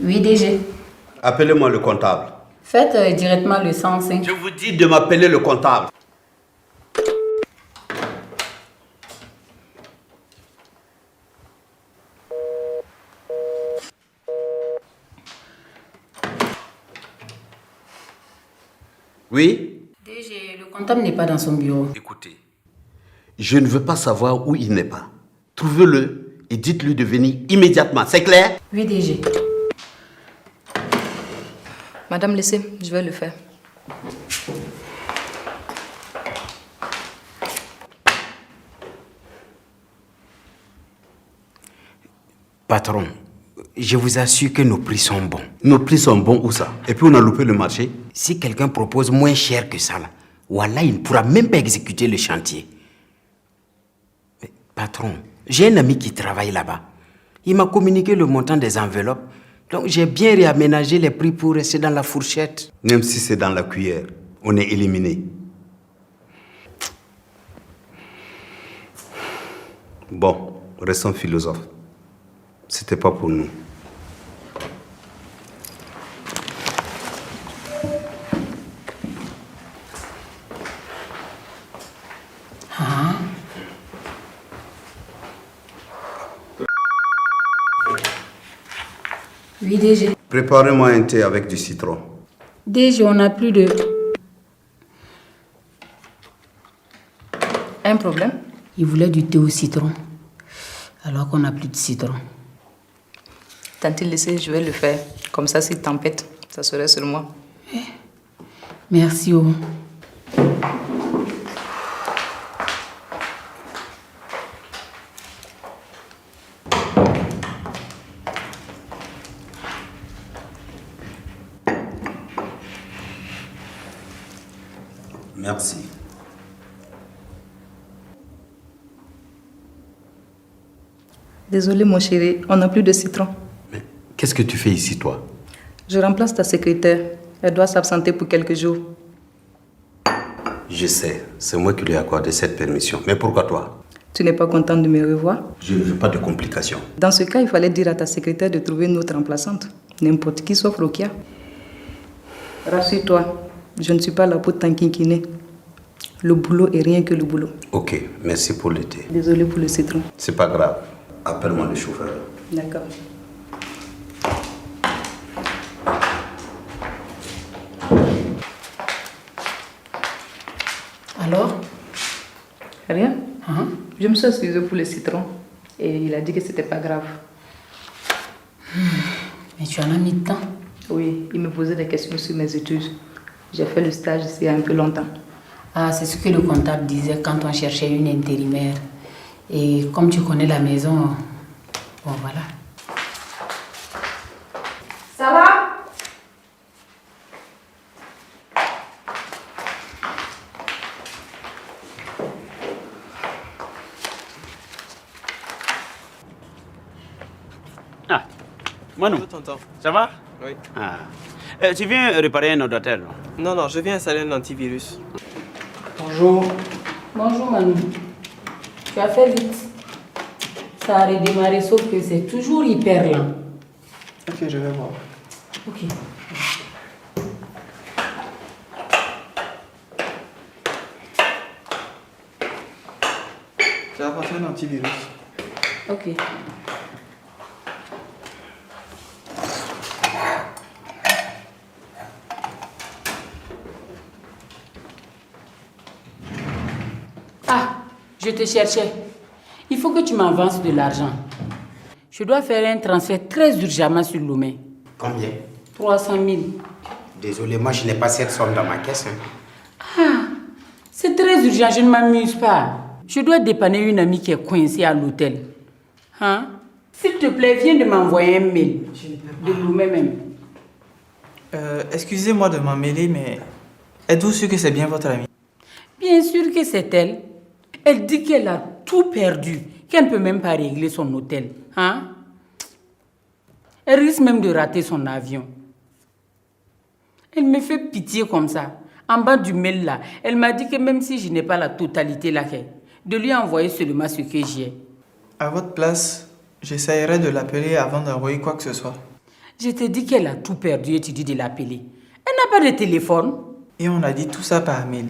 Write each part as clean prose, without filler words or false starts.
Oui, DG. Appelez-moi le comptable. Faites directement le 105. Je vous dis de m'appeler le comptable. Oui? DG, le comptable n'est pas dans son bureau. Écoutez, je ne veux pas savoir où il n'est pas. Trouvez-le et dites-lui de venir immédiatement. C'est clair? Oui, DG. Madame, laissez, je vais le faire. Patron, je vous assure que nos prix sont bons. Nos prix sont bons où ça? Et puis on a loupé le marché. Si quelqu'un propose moins cher que ça, là, voilà, il ne pourra même pas exécuter le chantier. Mais, patron, j'ai un ami qui travaille là-bas. Il m'a communiqué le montant des enveloppes. Donc j'ai bien réaménagé les prix pour rester dans la fourchette. Même si c'est dans la cuillère, on est éliminé. Bon, restons philosophes. C'était pas pour nous. Oui, DG. Préparez-moi un thé avec du citron. DG, on n'a plus de... Un problème? Il voulait du thé au citron. Alors qu'on n'a plus de citron. Tantine, laissez, je vais le faire. Comme ça, si tempête, ça serait sur moi. Merci, oh. Merci. Désolée, mon chéri, on n'a plus de citron. Mais qu'est-ce que tu fais ici, toi? Je remplace ta secrétaire. Elle doit s'absenter pour quelques jours. Je sais, c'est moi qui lui ai accordé cette permission. Mais pourquoi toi? Tu n'es pas content de me revoir? Je ne veux pas de complications. Dans ce cas, il fallait dire à ta secrétaire de trouver une autre remplaçante. N'importe qui sauf Rokia. Rassure-toi, je ne suis pas là pour t'enquiquiner. Le boulot est rien que le boulot. Ok, merci pour le thé. Désolée pour le citron. C'est pas grave. Appelle-moi le chauffeur. D'accord. Alors? Rien. Hein? Je me suis excusée pour le citron. Et il a dit que c'était pas grave. Mais tu en as mis de temps. Oui, il me posait des questions sur mes études. J'ai fait le stage ici il y a un peu longtemps. Ah, c'est ce que le comptable disait quand on cherchait une intérimaire. Et comme tu connais la maison, bon voilà. Ça va? Ah, Manu, Tonton. ça va? Oui. Ah. Tu viens réparer un ordinateur? Non, non, je viens installer un antivirus. Bonjour. Bonjour Manu. Tu as fait vite. Ça a redémarré sauf que c'est toujours hyper lent. Ok, je vais voir. Ok. Ça va passer un antivirus. Ok. Ah, je te cherchais. Il faut que tu m'avances de l'argent. Je dois faire un transfert très urgemment sur Lomé. Combien? 300 000. Désolé, moi je n'ai pas cette somme dans ma caisse. Hein. Ah, c'est très urgent, je ne m'amuse pas. Je dois dépanner une amie qui est coincée à l'hôtel. Hein? S'il te plaît, viens de m'envoyer un mail. De Lomé même. Excusez-moi de m'en mêler, mais êtes-vous sûr que c'est bien votre amie? Bien sûr que c'est elle. Elle dit qu'elle a tout perdu, qu'elle ne peut même pas régler son hôtel. Hein? Elle risque même de rater son avion. Elle me fait pitié comme ça. En bas du mail là, elle m'a dit que même si je n'ai pas la totalité là, de lui envoyer seulement ce que j'ai. À votre place, j'essaierai de l'appeler avant d'envoyer quoi que ce soit. Je te dis qu'elle a tout perdu et tu dis de l'appeler. Elle n'a pas de téléphone. Et on a dit tout ça par mail.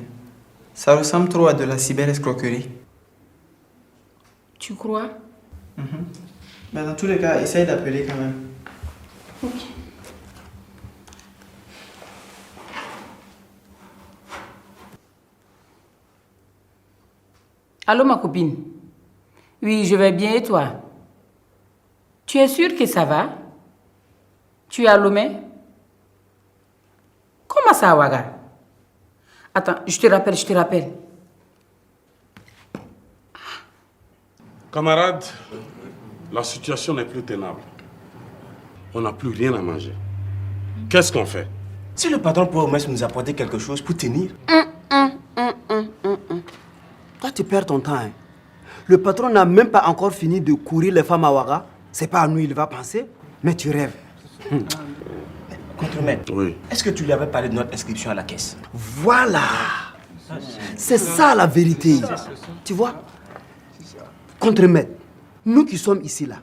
Ça ressemble trop à de la cyberescroquerie. Tu crois? Mais dans tous les cas, essaye d'appeler quand même. Ok. Allô, ma copine? Oui, je vais bien et toi? Tu es sûre que ça va? Tu es à Lomé? Comment ça, Ouaga? Attends, je te rappelle. Camarades, la situation n'est plus tenable. On n'a plus rien à manger. Qu'est-ce qu'on fait? Si le patron peut au moins nous apporter quelque chose pour tenir. Toi, tu perds ton temps. Hein. Le patron n'a même pas encore fini de courir les femmes à Ouaga. C'est pas à nous il va penser. Mais tu rêves. Contremaître, Oui. est-ce que tu lui avais parlé de notre inscription à la caisse? Voilà! C'est ça la vérité. Tu vois? Contremaître, nous qui sommes ici là,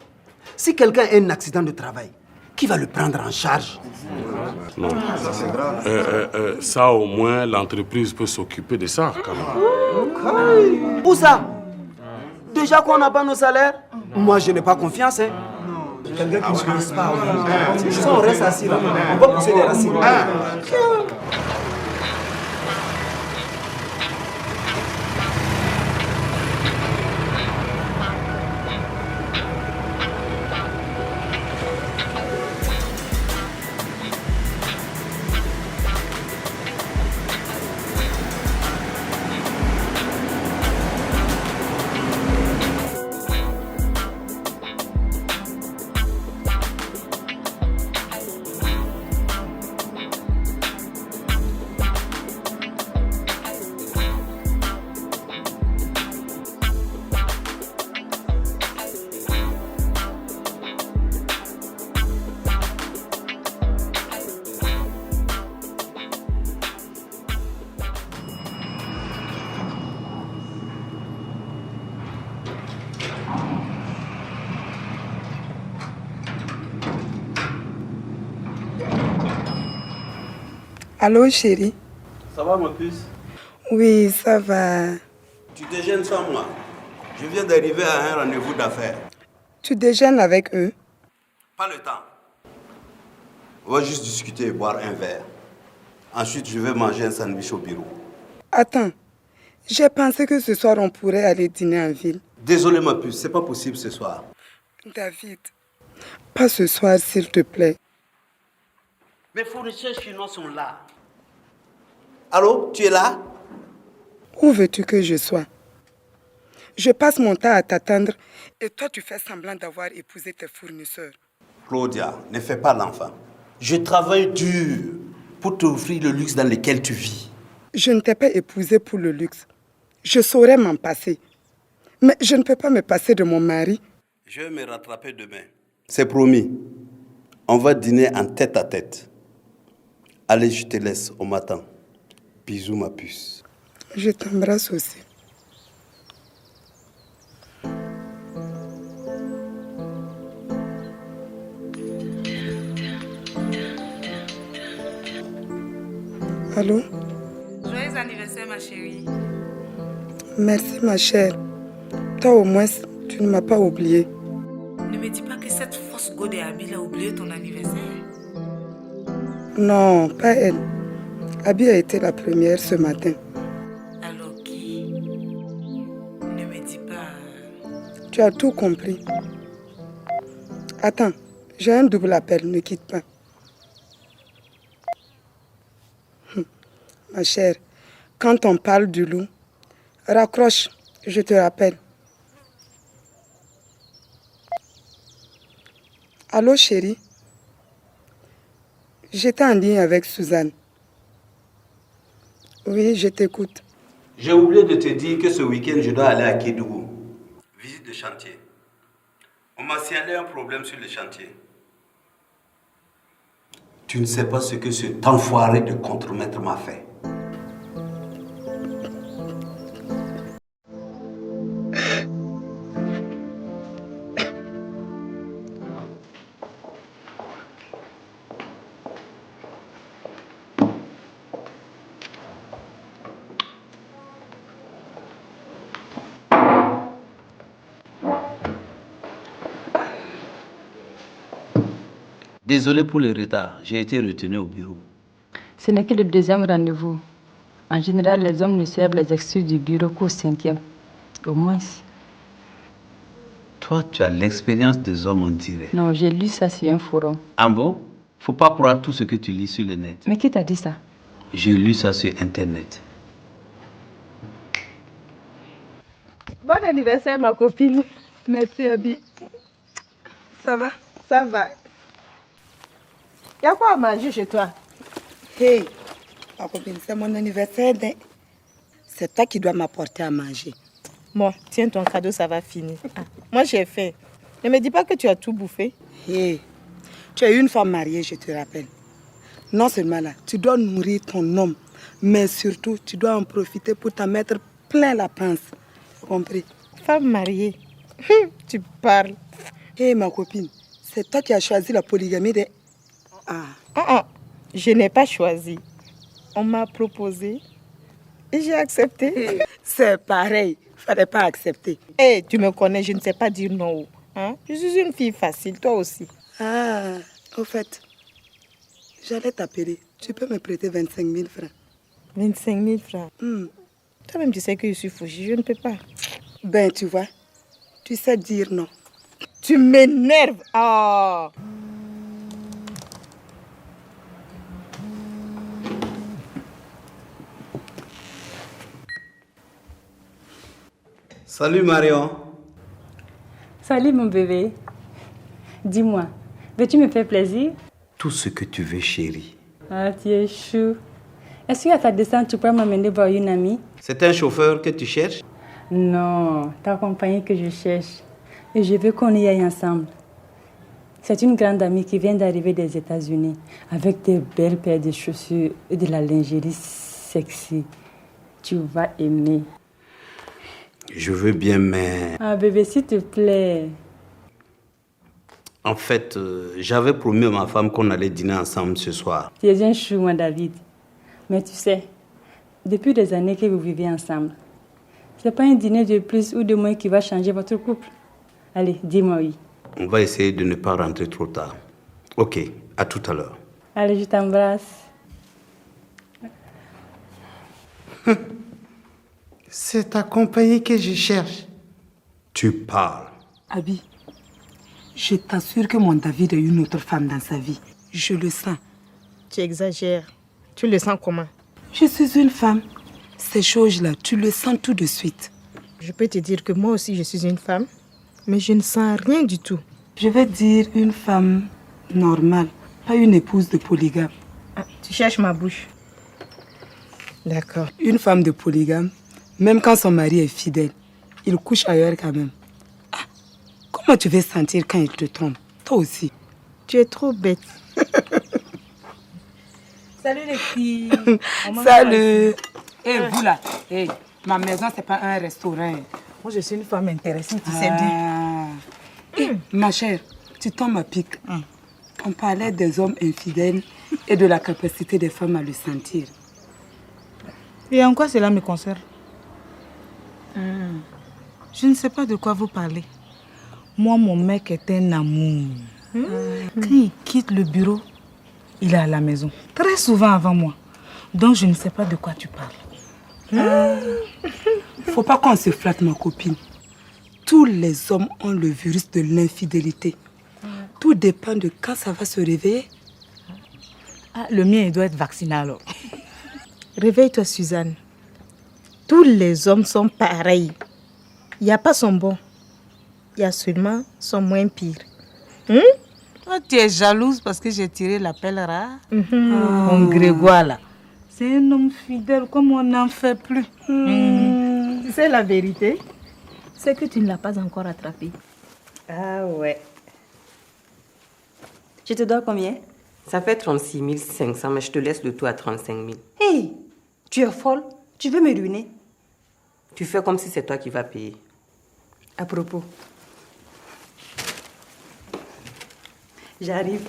si quelqu'un a un accident de travail, qui va le prendre en charge? Non. Ça, au moins, l'entreprise peut s'occuper de ça, quand même. Où ça? Déjà qu'on n'a pas nos salaires? Moi, je n'ai pas confiance. Hein. Quelqu'un qui ne connaisse pas. Si on reste assis là, on va pousser des racines. Allô, chérie? Ça va, ma puce? Oui, ça va. Tu déjeunes sans moi. Je viens d'arriver à un rendez-vous d'affaires. Tu déjeunes avec eux? Pas le temps. On va juste discuter et boire un verre. Ensuite, je vais manger un sandwich au bureau. Attends, j'ai pensé que ce soir on pourrait aller dîner en ville. Désolé, ma puce, c'est pas possible ce soir. David, pas ce soir, s'il te plaît. Mes fournisseurs chinois sont là. Allô, tu es là? Où veux-tu que je sois? Je passe mon temps à t'attendre et toi tu fais semblant d'avoir épousé tes fournisseurs. Claudia, ne fais pas l'enfant. Je travaille dur pour t'offrir le luxe dans lequel tu vis. Je ne t'ai pas épousé pour le luxe. Je saurais m'en passer. Mais je ne peux pas me passer de mon mari. Je vais me rattraper demain. C'est promis. On va dîner en tête à tête. Allez, je te laisse, on m'attend. Bisous, ma puce. Je t'embrasse aussi. Allô? Joyeux anniversaire, ma chérie. Merci, ma chère. Toi, au moins, tu ne m'as pas oublié. Ne me dis pas que cette fausse go de Abby a oublié ton anniversaire. Non, pas elle. Abby a été la première ce matin. Alors qui? Ne me dis pas... Tu as tout compris. Attends, j'ai un double appel, ne quitte pas. Ma chère, quand on parle du loup, raccroche, je te rappelle. Allô, chérie? J'étais en ligne avec Suzanne. Oui, je t'écoute. J'ai oublié de te dire que ce week-end, je dois aller à Kédougou. Visite de chantier. On m'a signalé un problème sur le chantier. Tu ne sais pas ce que cet enfoiré de contremaître m'a fait. Désolé pour le retard, j'ai été retenu au bureau. Ce n'est que le deuxième rendez-vous. En général, les hommes ne servent les excuses du bureau qu'au 5e. Au moins. Toi, tu as l'expérience des hommes, on dirait. Non, j'ai lu ça sur un forum. Ah bon? Faut pas croire tout ce que tu lis sur le net. Mais qui t'a dit ça? J'ai lu ça sur Internet. Bon anniversaire, ma copine. Merci, Abi. Ça va? Ça va. Y a quoi à manger chez toi? Hey, ma copine, c'est mon anniversaire. C'est toi qui dois m'apporter à manger. Bon, tiens ton cadeau, ça va finir. Ah, moi, j'ai faim. Ne me dis pas que tu as tout bouffé. Hey, tu es une femme mariée, je te rappelle. Non seulement là, tu dois nourrir ton homme, mais surtout, tu dois en profiter pour t'en mettre plein la panse. Compris? Femme mariée. Tu parles. Hey, ma copine, c'est toi qui as choisi la polygamie des... Je n'ai pas choisi. On m'a proposé et j'ai accepté. C'est pareil. Fallait pas accepter. Hey, tu me connais, je ne sais pas dire non. Hein? Je suis une fille facile, toi aussi. Ah, au fait, j'allais t'appeler. Tu peux me prêter 25 000 francs. 25 000 francs? Toi-même, tu sais que je suis fouchée, je ne peux pas. Ben, tu vois, tu sais dire non. Tu m'énerves. Oh. Salut Marion. Salut mon bébé. Dis-moi, veux-tu me faire plaisir? Tout ce que tu veux, chérie. Ah, tu es chou. Est-ce qu'à ta descente, tu peux m'amener voir une amie? C'est un chauffeur que tu cherches? Non, ta compagnie que je cherche. Et je veux qu'on y aille ensemble. C'est une grande amie qui vient d'arriver des États-Unis avec des belles paires de chaussures et de la lingerie sexy. Tu vas aimer. Je veux bien, mais... Ah bébé, s'il te plaît. En fait, j'avais promis à ma femme qu'on allait dîner ensemble ce soir. Tu es un chou, moi, David. Mais tu sais, depuis des années que vous vivez ensemble, c'est pas un dîner de plus ou de moins qui va changer votre couple. Allez, dis-moi oui. On va essayer de ne pas rentrer trop tard. Ok, à tout à l'heure. Allez, je t'embrasse. C'est ta compagnie que je cherche. Tu parles. Abi, je t'assure que mon David a une autre femme dans sa vie. Je le sens. Tu exagères. Tu le sens comment? Je suis une femme. Ces choses-là, tu le sens tout de suite. Je peux te dire que moi aussi, je suis une femme, mais je ne sens rien du tout. Je vais dire une femme normale, pas une épouse de polygame. Ah, tu cherches ma bouche. D'accord. Une femme de polygame, même quand son mari est fidèle, il couche ailleurs quand même. Ah, comment tu vas sentir quand il te trompe? Toi aussi. Tu es trop bête. Salut les filles. Salut. Et vous là, hey, ma maison c'est pas un restaurant. Moi je suis une femme intéressée, tu sais bien. Ma chère, tu tombes à pic. On parlait des hommes infidèles et de la capacité des femmes à le sentir. Et en quoi cela me concerne? Je ne sais pas de quoi vous parlez. Moi, mon mec est un amour. Quand il quitte le bureau, il est à la maison. Très souvent avant moi. Donc, je ne sais pas de quoi tu parles. Faut pas qu'on se flatte, ma copine. Tous les hommes ont le virus de l'infidélité. Tout dépend de quand ça va se réveiller. Ah, le mien, il doit être vacciné alors. Réveille-toi, Suzanne. Tous les hommes sont pareils. Il n'y a pas son bon. Il y a seulement son moins pire. Toi, tu es jalouse parce que j'ai tiré la pelle rare. Mon Grégoire, là. C'est un homme fidèle comme on n'en fait plus. Tu sais la vérité, c'est que tu ne l'as pas encore attrapé. Ah ouais. Je te dois combien? Ça fait 36 500, mais je te laisse le tout à 35 000. Hey, tu es folle. Tu veux me ruiner? Tu fais comme si c'est toi qui vas payer. À propos, j'arrive.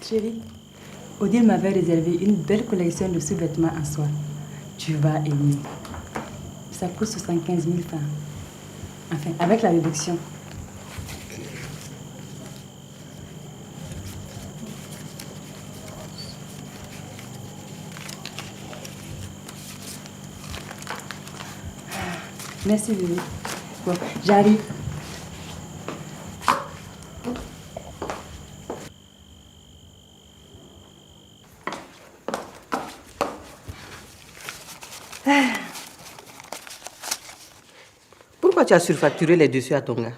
Chérie, Odile m'avait réservé une belle collection de sous-vêtements en soie. Tu vas aimer. Ça coûte 75 000 francs. Enfin, avec la réduction. Merci, bébé. Bon, j'arrive. Pourquoi tu as surfacturé les dessus à ton gars?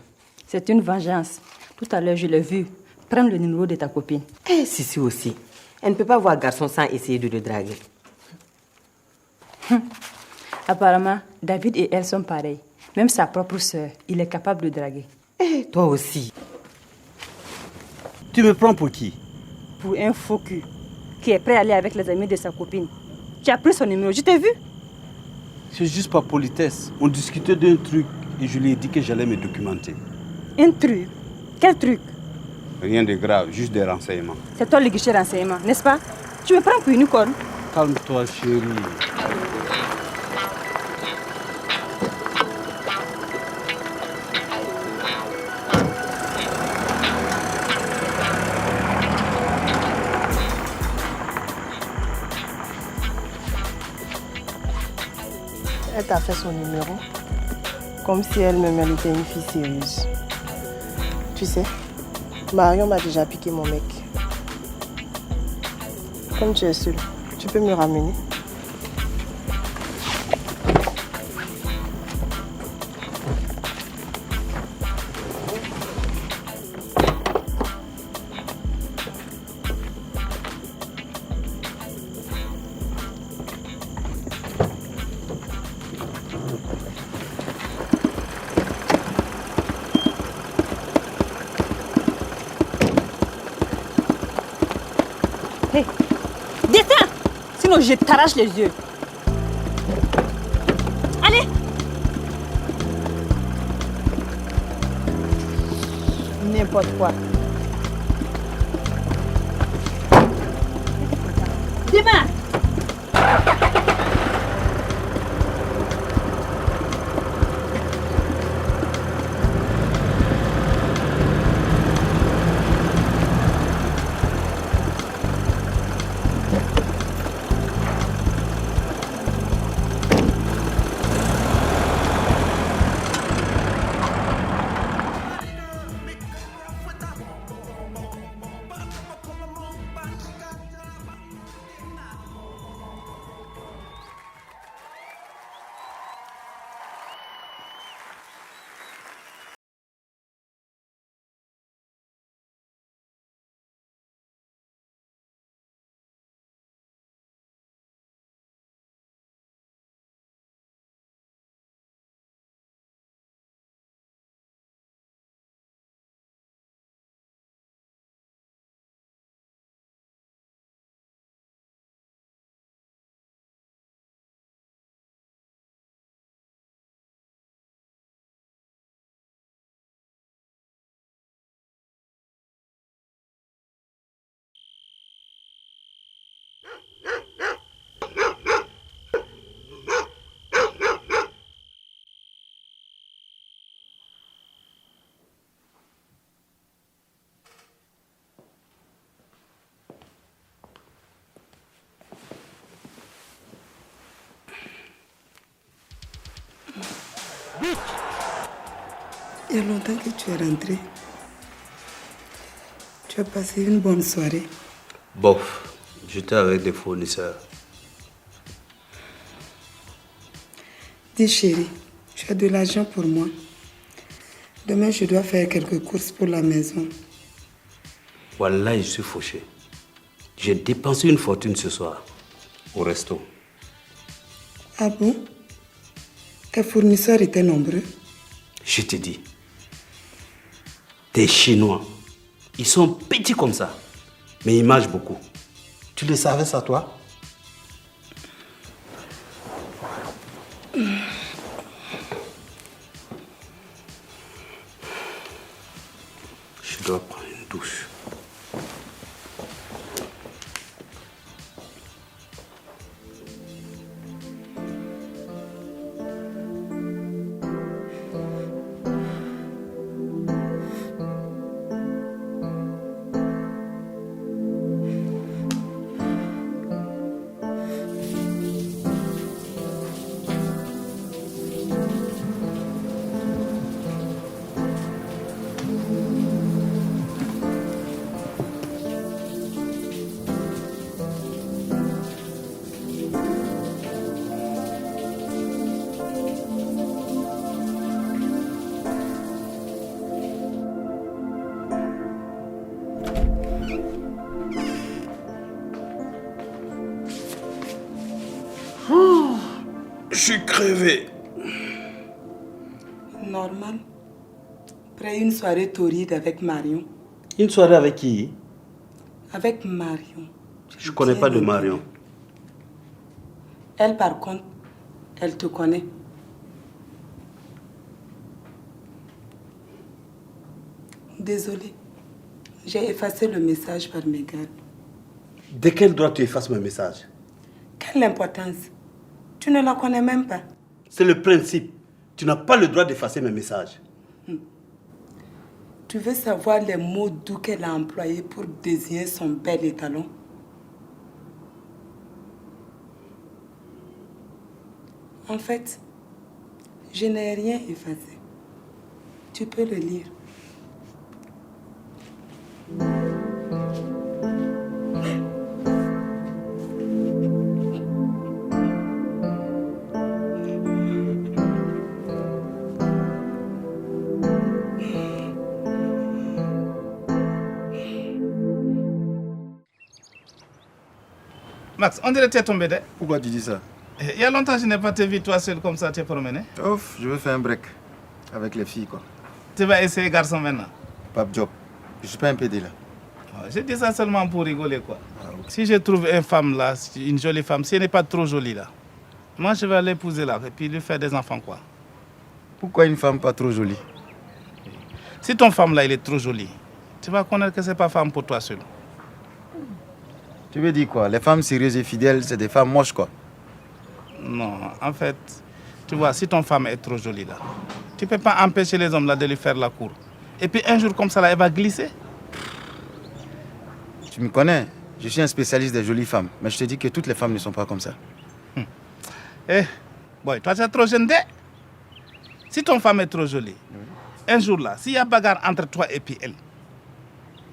C'est une vengeance. Tout à l'heure, je l'ai vu prendre le numéro de ta copine. Eh, Sissi aussi. Elle ne peut pas voir garçon sans essayer de le draguer. Apparemment, David et elle sont pareils. Même sa propre sœur, il est capable de draguer. Eh, toi aussi. Tu me prends pour qui? Pour un faux cul qui est prêt à aller avec les amis de sa copine. Tu as pris son numéro, je t'ai vu. C'est juste par politesse. On discutait d'un truc et je lui ai dit que j'allais me documenter. Un truc? Quel truc? Rien de grave, juste des renseignements. C'est toi le guichet renseignement, n'est-ce pas? Tu me prends pour une conne? Calme-toi, chérie. Elle t'a fait son numéro, comme si elle-même elle était une fille sérieuse. Tu sais, Marion m'a déjà piqué mon mec. Comme tu es seule, tu peux me ramener. Hey, descends! Sinon je t'arrache les yeux. Allez! N'importe quoi. Démarre! Il y a longtemps que tu es rentré. Tu as passé une bonne soirée. Bof, j'étais avec des fournisseurs. Dis chérie, tu as de l'argent pour moi. Demain, je dois faire quelques courses pour la maison. Voilà, je suis fauché. J'ai dépensé une fortune ce soir au resto. Ah bon? Tes fournisseurs étaient nombreux? Je te dis, des Chinois, ils sont petits comme ça, mais ils mangent beaucoup. Tu le savais ça, toi? Je dois prendre une douche. Je suis crevé. Normal. Après une soirée torride avec Marion. Une soirée avec qui? Avec Marion. Je ne connais pas de Marion. Elle, par contre, elle te connaît. Désolée. J'ai effacé le message par mégarde. De quel droit tu effaces mes messages? Quelle importance? Tu ne la connais même pas. C'est le principe. Tu n'as pas le droit d'effacer mes messages. Tu veux savoir les mots doux qu'elle a employés pour désigner son bel étalon? En fait, je n'ai rien effacé. Tu peux le lire. Max, on dirait que tu es tombé de. Pourquoi tu dis ça? Il y a longtemps que je n'ai pas te vu toi seul comme ça, tu es promené. Ouf, je veux faire un break avec les filles, quoi. Tu vas essayer garçon maintenant? Pape Job, je suis pas un PD là. Je dis ça seulement pour rigoler, quoi. Si je trouve une femme là, une jolie femme, si elle n'est pas trop jolie là, moi je vais l'épouser là et puis lui faire des enfants, quoi. Pourquoi une femme pas trop jolie? Si ton femme là, elle est trop jolie, tu vas connaître que c'est pas femme pour toi seul. Tu veux dire quoi? Les femmes sérieuses et fidèles, c'est des femmes moches, quoi. Non, en fait, tu vois, si ton femme est trop jolie là, tu peux pas empêcher les hommes là de lui faire la cour. Et puis un jour comme ça là, elle va glisser. Tu me connais, je suis un spécialiste des jolies femmes, mais je te dis que toutes les femmes ne sont pas comme ça. Eh, boy, toi tu es trop jeune. Si ton femme est trop jolie, un jour là, s'il y a bagarre entre toi et puis elle,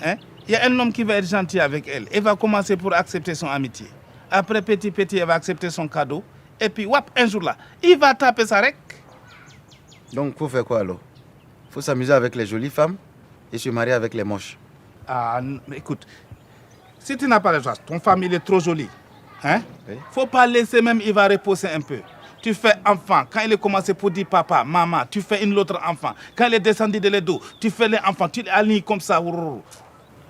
hein, il y a un homme qui va être gentil avec elle. Elle va commencer pour accepter son amitié. Après, petit, elle va accepter son cadeau. Et puis, wap, un jour là, il va taper sa rec. Donc, faut faire quoi alors? Faut s'amuser avec les jolies femmes et se marier avec les moches. Ah, écoute, si tu n'as pas le choix, ton femme, il est trop jolie. Hein? Oui. Faut pas laisser même, il va reposer un peu. Tu fais enfant. Quand il est commencé pour dire papa, maman, tu fais une autre enfant. Quand il est descendu de l'eau, tu fais les enfants. Tu l'alignes comme ça.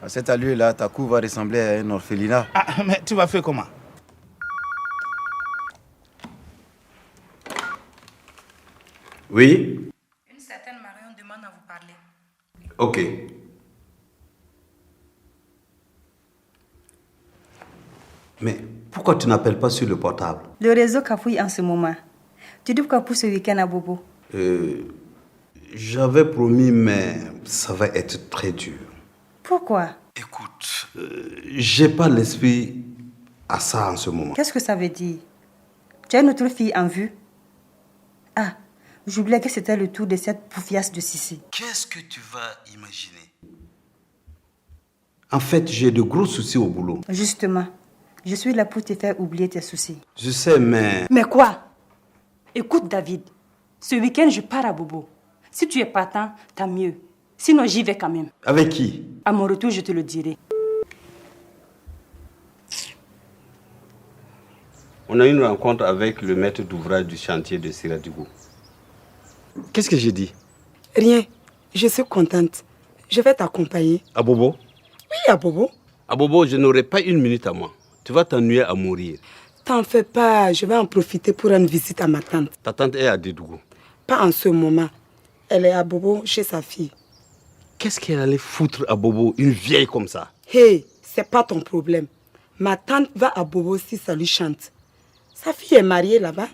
À cette allure-là, ta cour va ressembler à un orphelinat. Ah, mais tu vas faire comment? Oui? Une certaine Marion demande à vous parler. Ok. Mais pourquoi tu n'appelles pas sur le portable? Le réseau cafouille en ce moment. Tu dis quoi pour ce week-end à Bobo? J'avais promis, mais ça va être très dur. Pourquoi? Écoute, j'ai pas l'esprit à ça en ce moment. Qu'est-ce que ça veut dire? Tu as une autre fille en vue? Ah, J'oubliais que c'était le tour de cette poufiasse de Sissi. Qu'est-ce que tu vas imaginer? En fait, j'ai de gros soucis au boulot. Justement, je suis là pour te faire oublier tes soucis. Je sais, mais... Mais quoi? Écoute, David, ce week-end, je pars à Bobo. Si tu es partant, tant mieux. Sinon, j'y vais quand même. Avec qui? À mon retour, je te le dirai. On a une rencontre avec le maître d'ouvrage du chantier de Siradigou. Qu'est-ce que j'ai dit? Rien. Je suis contente. Je vais t'accompagner. À Bobo? Oui, à Bobo. À Bobo, je n'aurai pas une minute à moi. Tu vas t'ennuyer à mourir. T'en fais pas. Je vais en profiter pour rendre visite à ma tante. Ta tante est à Dédougou? Pas en ce moment. Elle est à Bobo chez sa fille. Qu'est-ce qu'elle allait foutre à Bobo, une vieille comme ça? Hé, c'est pas ton problème. Ma tante va à Bobo si ça lui chante. Sa fille est mariée là-bas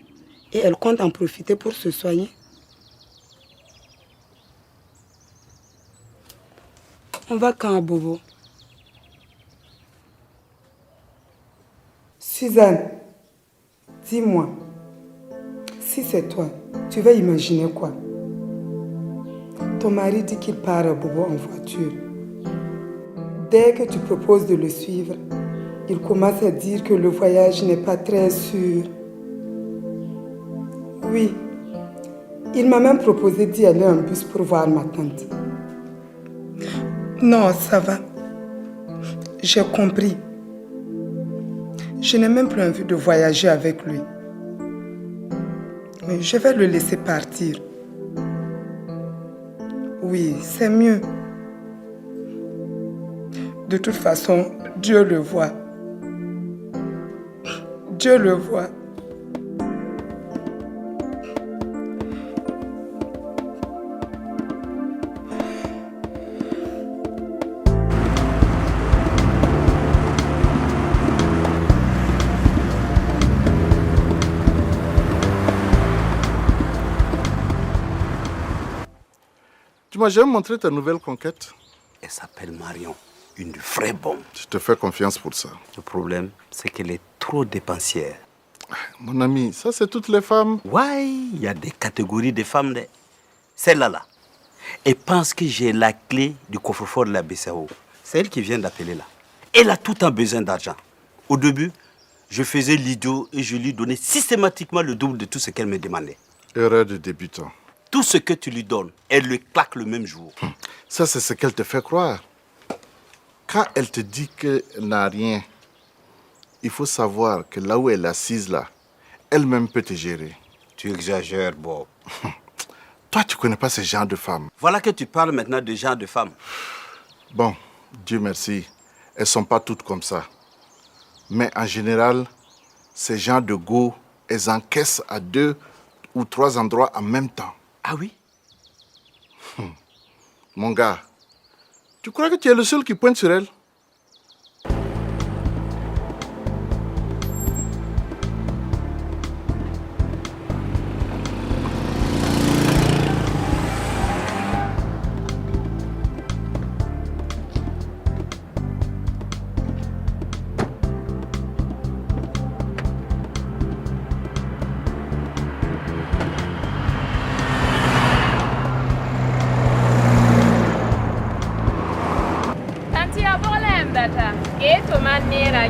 et elle compte en profiter pour se soigner. On va quand à Bobo? Suzanne, dis-moi, si c'est toi, tu vas imaginer quoi? Ton mari dit qu'il part à Bobo en voiture. Dès que tu proposes de le suivre, il commence à dire que le voyage n'est pas très sûr. Oui, il m'a même proposé d'y aller en bus pour voir ma tante. Non, ça va. J'ai compris. Je n'ai même plus envie de voyager avec lui. Mais je vais le laisser partir. Oui, c'est mieux. De toute façon, Dieu le voit. Dieu le voit. Tu m'as jamais montré ta nouvelle conquête? Elle s'appelle Marion, une vraie bombe. Je te fais confiance pour ça. Le problème, c'est qu'elle est trop dépensière. Mon ami, ça c'est toutes les femmes. Ouais, il y a des catégories de femmes. Celle-là, elle pense que j'ai la clé du coffre-fort de la BCAO. C'est elle qui vient d'appeler là. Elle a tout un besoin d'argent. Au début, je faisais l'idiot et je lui donnais systématiquement le double de tout ce qu'elle me demandait. Erreur de débutant. Tout ce que tu lui donnes, elle le claque le même jour. Ça, c'est ce qu'elle te fait croire. Quand elle te dit qu'elle n'a rien, il faut savoir que là où elle est assise là, elle-même peut te gérer. Tu exagères, Bob. Toi, tu connais pas ce genre de femmes. Voilà que tu parles maintenant de genre de femmes. Bon, Dieu merci, elles sont pas toutes comme ça. Mais en général, ces gens de go, elles encaissent à 2 ou 3 endroits en même temps. Ah oui? Mon gars, tu crois que tu es le seul qui pointe sur elle?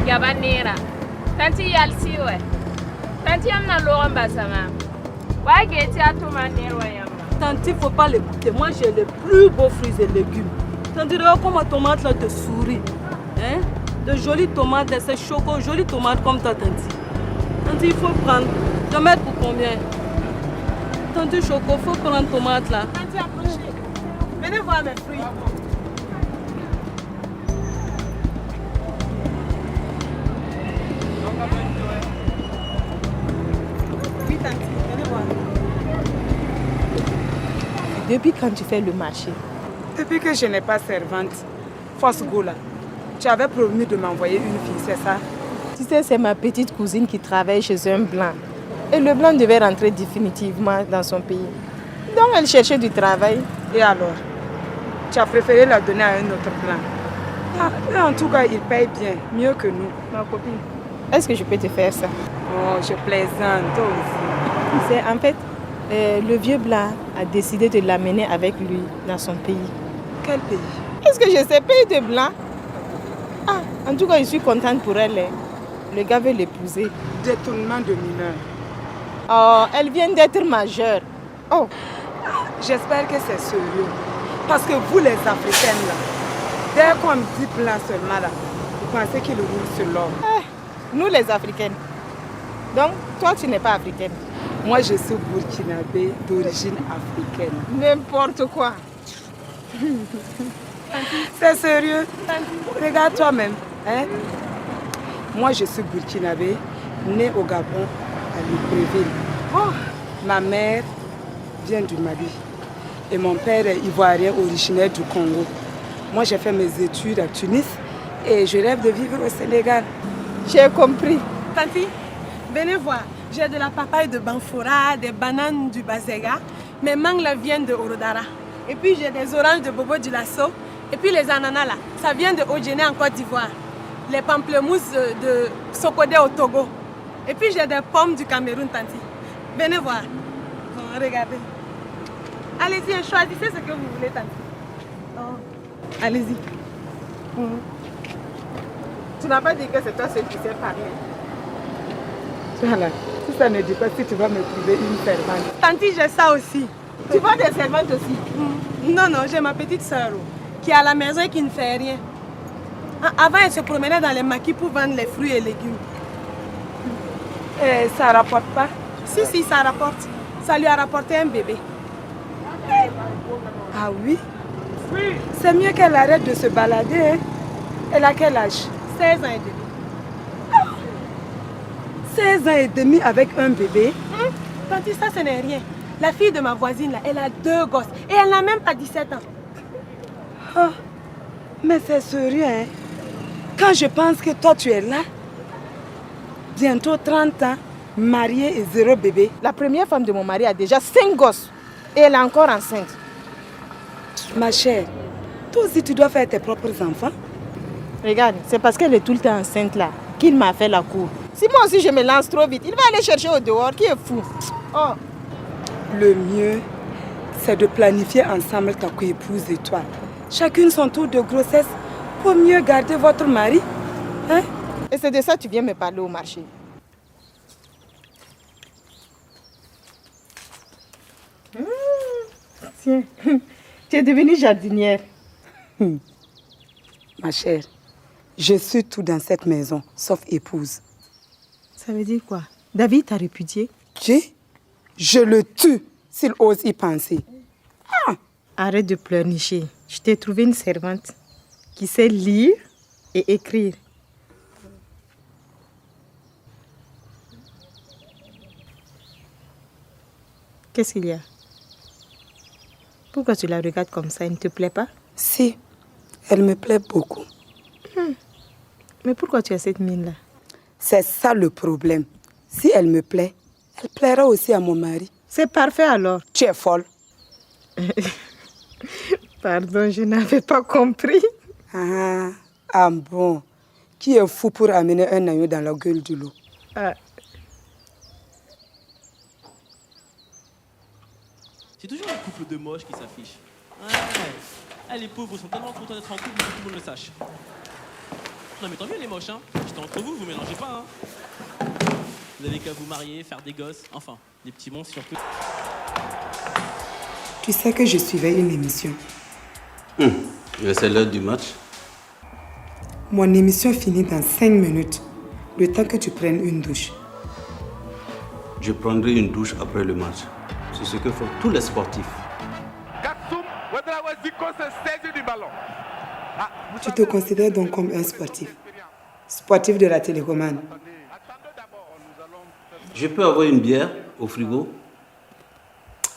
Gabanera. Tanti yalsiwe. Tanti amna loran basama. Wa geti atomanero yamba. Tanti, faut pas l'écouter. Moi, j'ai les plus beaux fruits et légumes. Tanti, regarde comme ma tomate là te sourit. Hein? De jolies tomates, de ces chocos, jolies tomates comme ta tanti. Tanti, il faut prendre. Je vais mettre pour combien? Tanti, choco, faut prendre tomate là. Tanti, approchez. Venez voir mes fruits. Depuis quand tu fais le marché? Depuis que je n'ai pas servante, Force Gola, tu avais promis de m'envoyer une fille, c'est ça? Tu sais, c'est ma petite cousine qui travaille chez un blanc. Et le blanc devait rentrer définitivement dans son pays. Donc elle cherchait du travail. Et alors? Tu as préféré la donner à un autre blanc? Ah, en tout cas, il paye bien, mieux que nous. Ma copine, est-ce que je peux te faire ça? Oh, je plaisante, toi aussi. C'est en fait, Le vieux blanc a décidé de l'amener avec lui dans son pays. Quel pays? Est-ce que je sais pays de blanc? Ah, en tout cas, je suis contente pour elle. Le gars veut l'épouser. Détournement de mineur. Oh, elle vient d'être majeure. Oh. J'espère que c'est sérieux. Parce que vous, les Africaines, là, dès qu'on dit blanc seulement, là, vous pensez qu'il roule sur l'homme. Nous, les Africaines. Donc, toi, tu n'es pas africaine. Moi, je suis burkinabé d'origine africaine. N'importe quoi. C'est sérieux? Regarde toi-même. Hein? Moi, je suis burkinabé, née au Gabon, à Libreville. Oh, ma mère vient du Mali et mon père est ivoirien originaire du Congo. Moi, j'ai fait mes études à Tunis et je rêve de vivre au Sénégal. J'ai compris. Tanti, venez voir. J'ai de la papaye de Banfora, des bananes du Bazega, mes mangues là viennent de Orodara. Et puis j'ai des oranges de Bobo du Lasso. Et puis les ananas là, ça vient de Odjene en Côte d'Ivoire. Les pamplemousses de Sokodé au Togo. Et puis j'ai des pommes du Cameroun, Tanti. Venez voir. Bon, regardez. Allez-y, choisissez ce que vous voulez, Tanti. Oh. Allez-y. Tu n'as pas dit que c'est toi seul qui sais parler. Voilà. Si ça ne dit pas si tu vas me trouver une servante. Tanti, j'ai ça aussi. Tu vois des servantes aussi? Non, non, j'ai ma petite sœur qui est à la maison et qui ne fait rien. Avant, elle se promenait dans les maquis pour vendre les fruits et légumes. Et ça rapporte pas? Si, ça rapporte. Ça lui a rapporté un bébé. Ah oui? Oui. C'est mieux qu'elle arrête de se balader. Hein? Elle a quel âge? 16 ans et demi. 16 ans et demi avec un bébé? Tanti, ça, ce n'est rien. La fille de ma voisine, là, elle a 2 gosses. Et elle n'a même pas 17 ans. Oh, mais c'est sérieux, hein? Quand je pense que toi, tu es là, bientôt 30 ans, mariée et 0 bébé. La première femme de mon mari a déjà 5 gosses. Et elle est encore enceinte. Ma chère, toi aussi, tu dois faire tes propres enfants. Regarde, c'est parce qu'elle est tout le temps enceinte là qu'il m'a fait la cour. Si moi aussi je me lance trop vite, il va aller chercher au dehors, qui est fou. Oh. Le mieux, c'est de planifier ensemble ta coépouse et toi. Chacune son tour de grossesse pour mieux garder votre mari. Hein? Et c'est de ça que tu viens me parler au marché. Tiens, tu es devenue jardinière. Ma chère, je suis tout dans cette maison, sauf épouse. Ça veut dire quoi? David t'a répudié? Qui? Je le tue s'il ose y penser. Ah. Arrête de pleurnicher. Je t'ai trouvé une servante qui sait lire et écrire. Qu'est-ce qu'il y a? Pourquoi tu la regardes comme ça? Elle ne te plaît pas? Si, elle me plaît beaucoup. Mais pourquoi tu as cette mine-là? C'est ça le problème. Si elle me plaît, elle plaira aussi à mon mari. C'est parfait alors. Tu es folle. Pardon, je n'avais pas compris. Ah bon. Qui est fou pour amener un agneau dans la gueule du loup? C'est toujours un couple de moches qui s'affiche. Les pauvres sont tellement contents d'être en couple que tout le monde le sache. Non mais tant mieux les moches, hein. J'étais entre vous, vous mélangez pas, hein. Vous avez qu'à vous marier, faire des gosses, enfin, des petits monstres surtout. Tu sais que je suivais une émission. C'est l'heure du match. Mon émission finit dans 5 minutes. Le temps que tu prennes une douche. Je prendrai une douche après le match. C'est ce que font tous les sportifs. Tu te considères donc comme un sportif? Sportif de la télécommande? Je peux avoir une bière au frigo?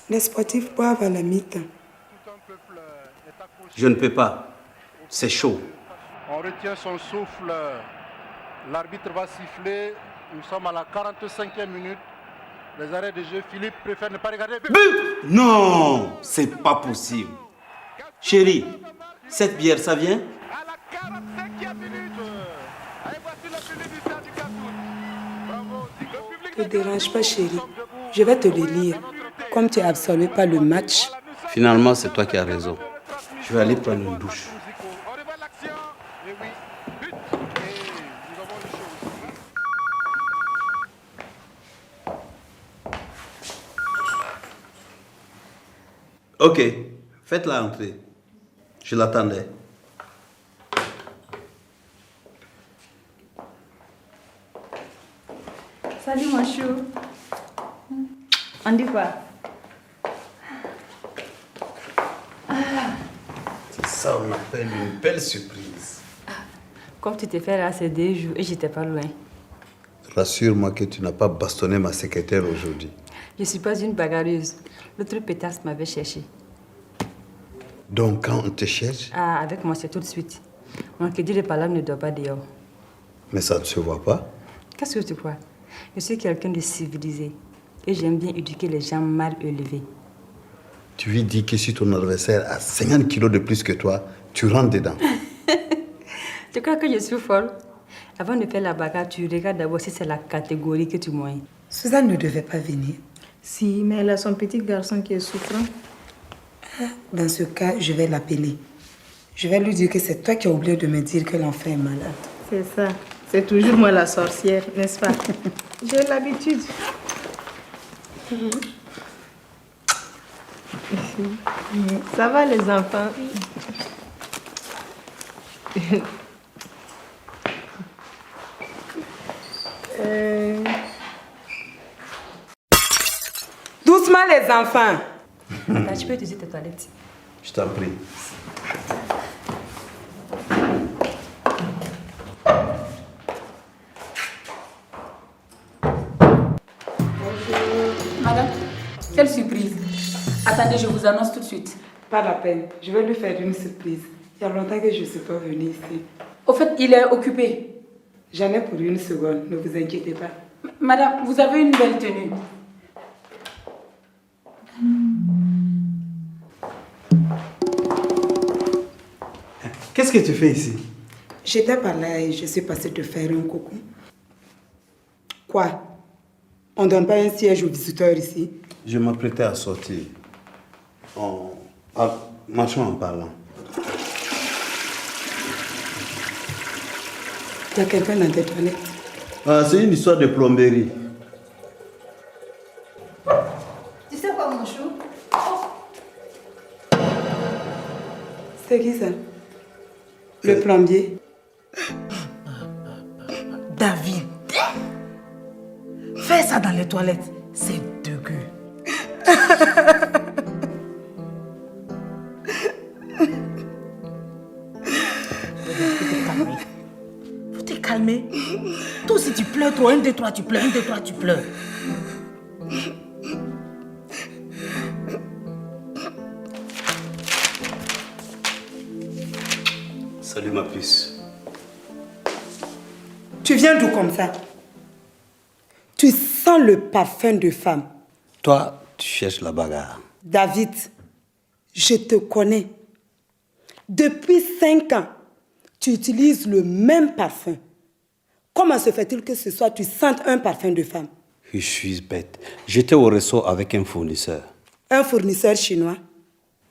Les sportifs boivent à la mi-temps. Je ne peux pas. C'est chaud. On retient son souffle. L'arbitre va siffler. Nous sommes à la 45e minute. Les arrêts de jeu, Philippe préfère ne pas regarder. But! Non, c'est pas possible. Chérie, cette bière, ça vient? Ne te dérange pas, chérie. Je vais te le lire. comme tu n'as absorbé pas le match. Finalement, c'est toi qui as raison. Je vais aller prendre une douche. Ok, faites-la entrer. Je l'attendais. Salut mon chou. On dit quoi? C'est ça on appelle une belle surprise. Comme tu t'es fait là ces 2 jours et j'étais pas loin. Rassure-moi que tu n'as pas bastonné ma secrétaire aujourd'hui. Je suis pas une bagarreuse. L'autre pétasse m'avait cherché. Donc quand on te cherche, Ah, avec moi c'est tout de suite. Mon crédit de parole ne dort pas dehors. mais ça ne se voit pas. Qu'est-ce que tu crois? Je suis quelqu'un de civilisé et j'aime bien éduquer les gens mal élevés. Tu lui dis que si ton adversaire a 50 kilos de plus que toi, tu rentres dedans. Tu crois que je suis folle? Avant de faire la bagarre, tu regardes d'abord si c'est la catégorie que tu moignes. Suzanne ne devait pas venir. Si, mais elle a son petit garçon qui est souffrant. Dans ce cas, je vais l'appeler. Je vais lui dire que c'est toi qui as oublié de me dire que l'enfant est malade. C'est ça. C'est toujours moi la sorcière, n'est-ce pas? J'ai l'habitude. Ça va les enfants? Doucement les enfants. Attends, tu peux utiliser tes toilettes. Je t'en prie. Madame, quelle surprise. Attendez, je vous annonce tout de suite. Pas la peine. Je vais lui faire une surprise. Il y a longtemps que je ne suis pas venue ici. Au fait, il est occupé. J'en ai pour une seconde, ne vous inquiétez pas. Madame, vous avez une belle tenue. Qu'est-ce que tu fais ici? J'étais par là et je suis passée te faire un coucou. Quoi? On ne donne pas un siège aux visiteurs ici? Je m'apprêtais à sortir. Marchons en parlant. Il y a quelqu'un dans tes toilettes. Ah, c'est une histoire de plomberie. Tu sais quoi, mon chou? C'est qui ça? Le plombier. David, fais ça dans les toilettes. C'est dégueu. Faut te calmer. Toi aussi tu pleures trop. 1, 2, 3, tu pleures. 1, 2, 3, tu pleures. Salut ma puce. Tu viens d'où comme ça? Tu sens le parfum de femme. Toi, tu cherches la bagarre. David, je te connais. Depuis 5 ans, tu utilises le même parfum. Comment se fait-il que ce soir tu sentes un parfum de femme? Je suis bête. J'étais au resto avec un fournisseur. Un fournisseur chinois?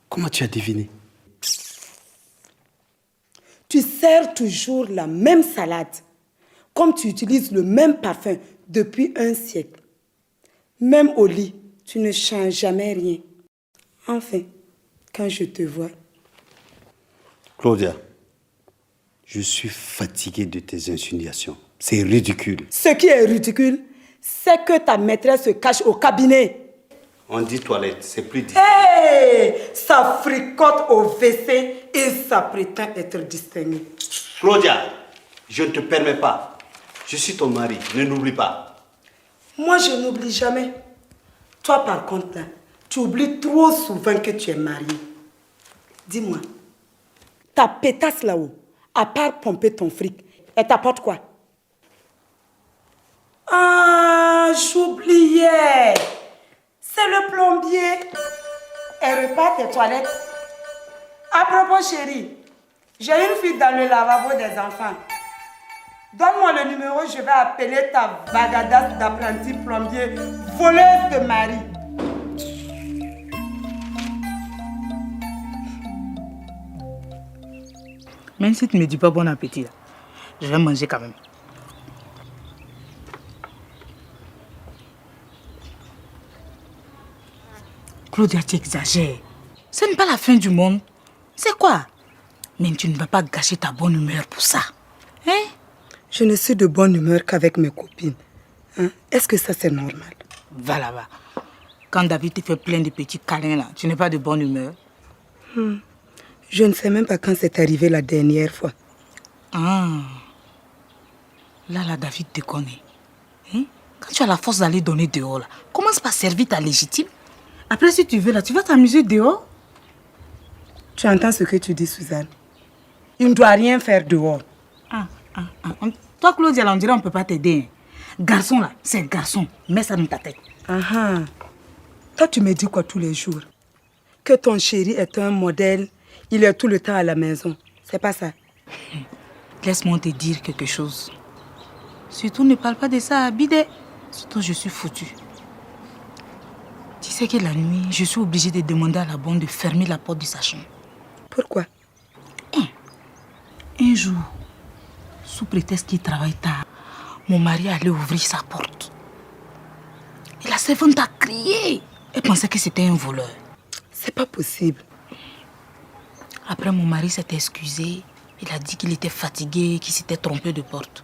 Comment tu as deviné? Tu sers toujours la même salade, comme tu utilises le même parfum depuis 1 siècle. Même au lit, tu ne changes jamais rien. Enfin, quand je te vois... Claudia, je suis fatigué de tes insinuations. C'est ridicule. Ce qui est ridicule, c'est que ta maîtresse se cache au cabinet. On dit toilette, c'est plus distinct. Hé! Ça fricote au WC et ça prétend être distingué. Claudia, je ne te permets pas. Je suis ton mari, ne l'oublie pas. Moi, je n'oublie jamais. Toi, par contre, là, tu oublies trop souvent que tu es marié. Dis-moi, ta pétasse là-haut, à part pomper ton fric, elle t'apporte quoi? Ah, j'oubliais. C'est le plombier. Elle repart tes toilettes. À propos, chérie, j'ai une fuite dans le lavabo des enfants. Donne-moi le numéro, je vais appeler ta bagadasse d'apprenti plombier, voleuse de mari. Même si tu ne me dis pas bon appétit, là, je vais manger quand même. Claudia, tu exagères. Ce n'est pas la fin du monde. C'est quoi? Mais tu ne vas pas gâcher ta bonne humeur pour ça. Hein? Je ne suis de bonne humeur qu'avec mes copines. Hein? Est-ce que ça, c'est normal? Va là-bas. Quand David te fait plein de petits câlins, là, tu n'es pas de bonne humeur? Je ne sais même pas quand c'est arrivé la dernière fois. Ah. Là, David te connaît. Hein? Quand tu as la force d'aller donner dehors, là, commence par servir ta légitime. Après, si tu veux, là, tu vas t'amuser dehors. Tu entends ce que tu dis, Suzanne? Il ne doit rien faire dehors. Toi, Claudia, là, on dirait qu'on ne peut pas t'aider. Garçon, là, c'est un garçon. Mets ça dans ta tête. Toi, tu me dis quoi tous les jours? Que ton chéri est un modèle, il est tout le temps à la maison. C'est pas ça? Laisse-moi te dire quelque chose. Surtout, ne parle pas de ça à Bidé. Surtout, je suis foutue. Tu sais que la nuit, je suis obligée de demander à la bonne de fermer la porte de sa chambre. Pourquoi? Un jour, sous prétexte qu'il travaille tard, mon mari allait ouvrir sa porte. Et la servante a crié. Elle pensait que c'était un voleur. C'est pas possible. Après, mon mari s'est excusé. Il a dit qu'il était fatigué, qu'il s'était trompé de porte.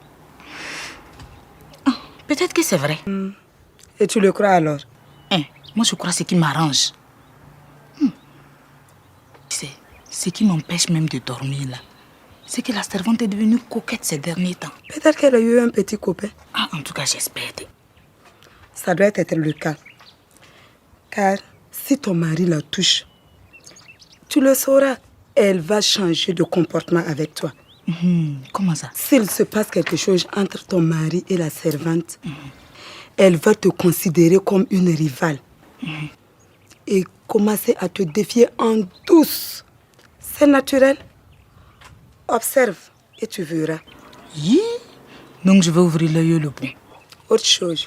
Peut-être que c'est vrai. Et tu le crois alors? Moi, je crois ce qui m'arrange. Tu sais, ce qui m'empêche même de dormir, là, c'est que la servante est devenue coquette ces derniers temps. Peut-être qu'elle a eu un petit copain. En tout cas, j'espère. Ça doit être le cas. Car si ton mari la touche, tu le sauras. Elle va changer de comportement avec toi. Comment ça? S'il se passe quelque chose entre ton mari et la servante, elle va te considérer comme une rivale. Et commencer à te défier en douce. C'est naturel. Observe et tu verras. Donc je vais ouvrir l'œil le bon. Autre chose.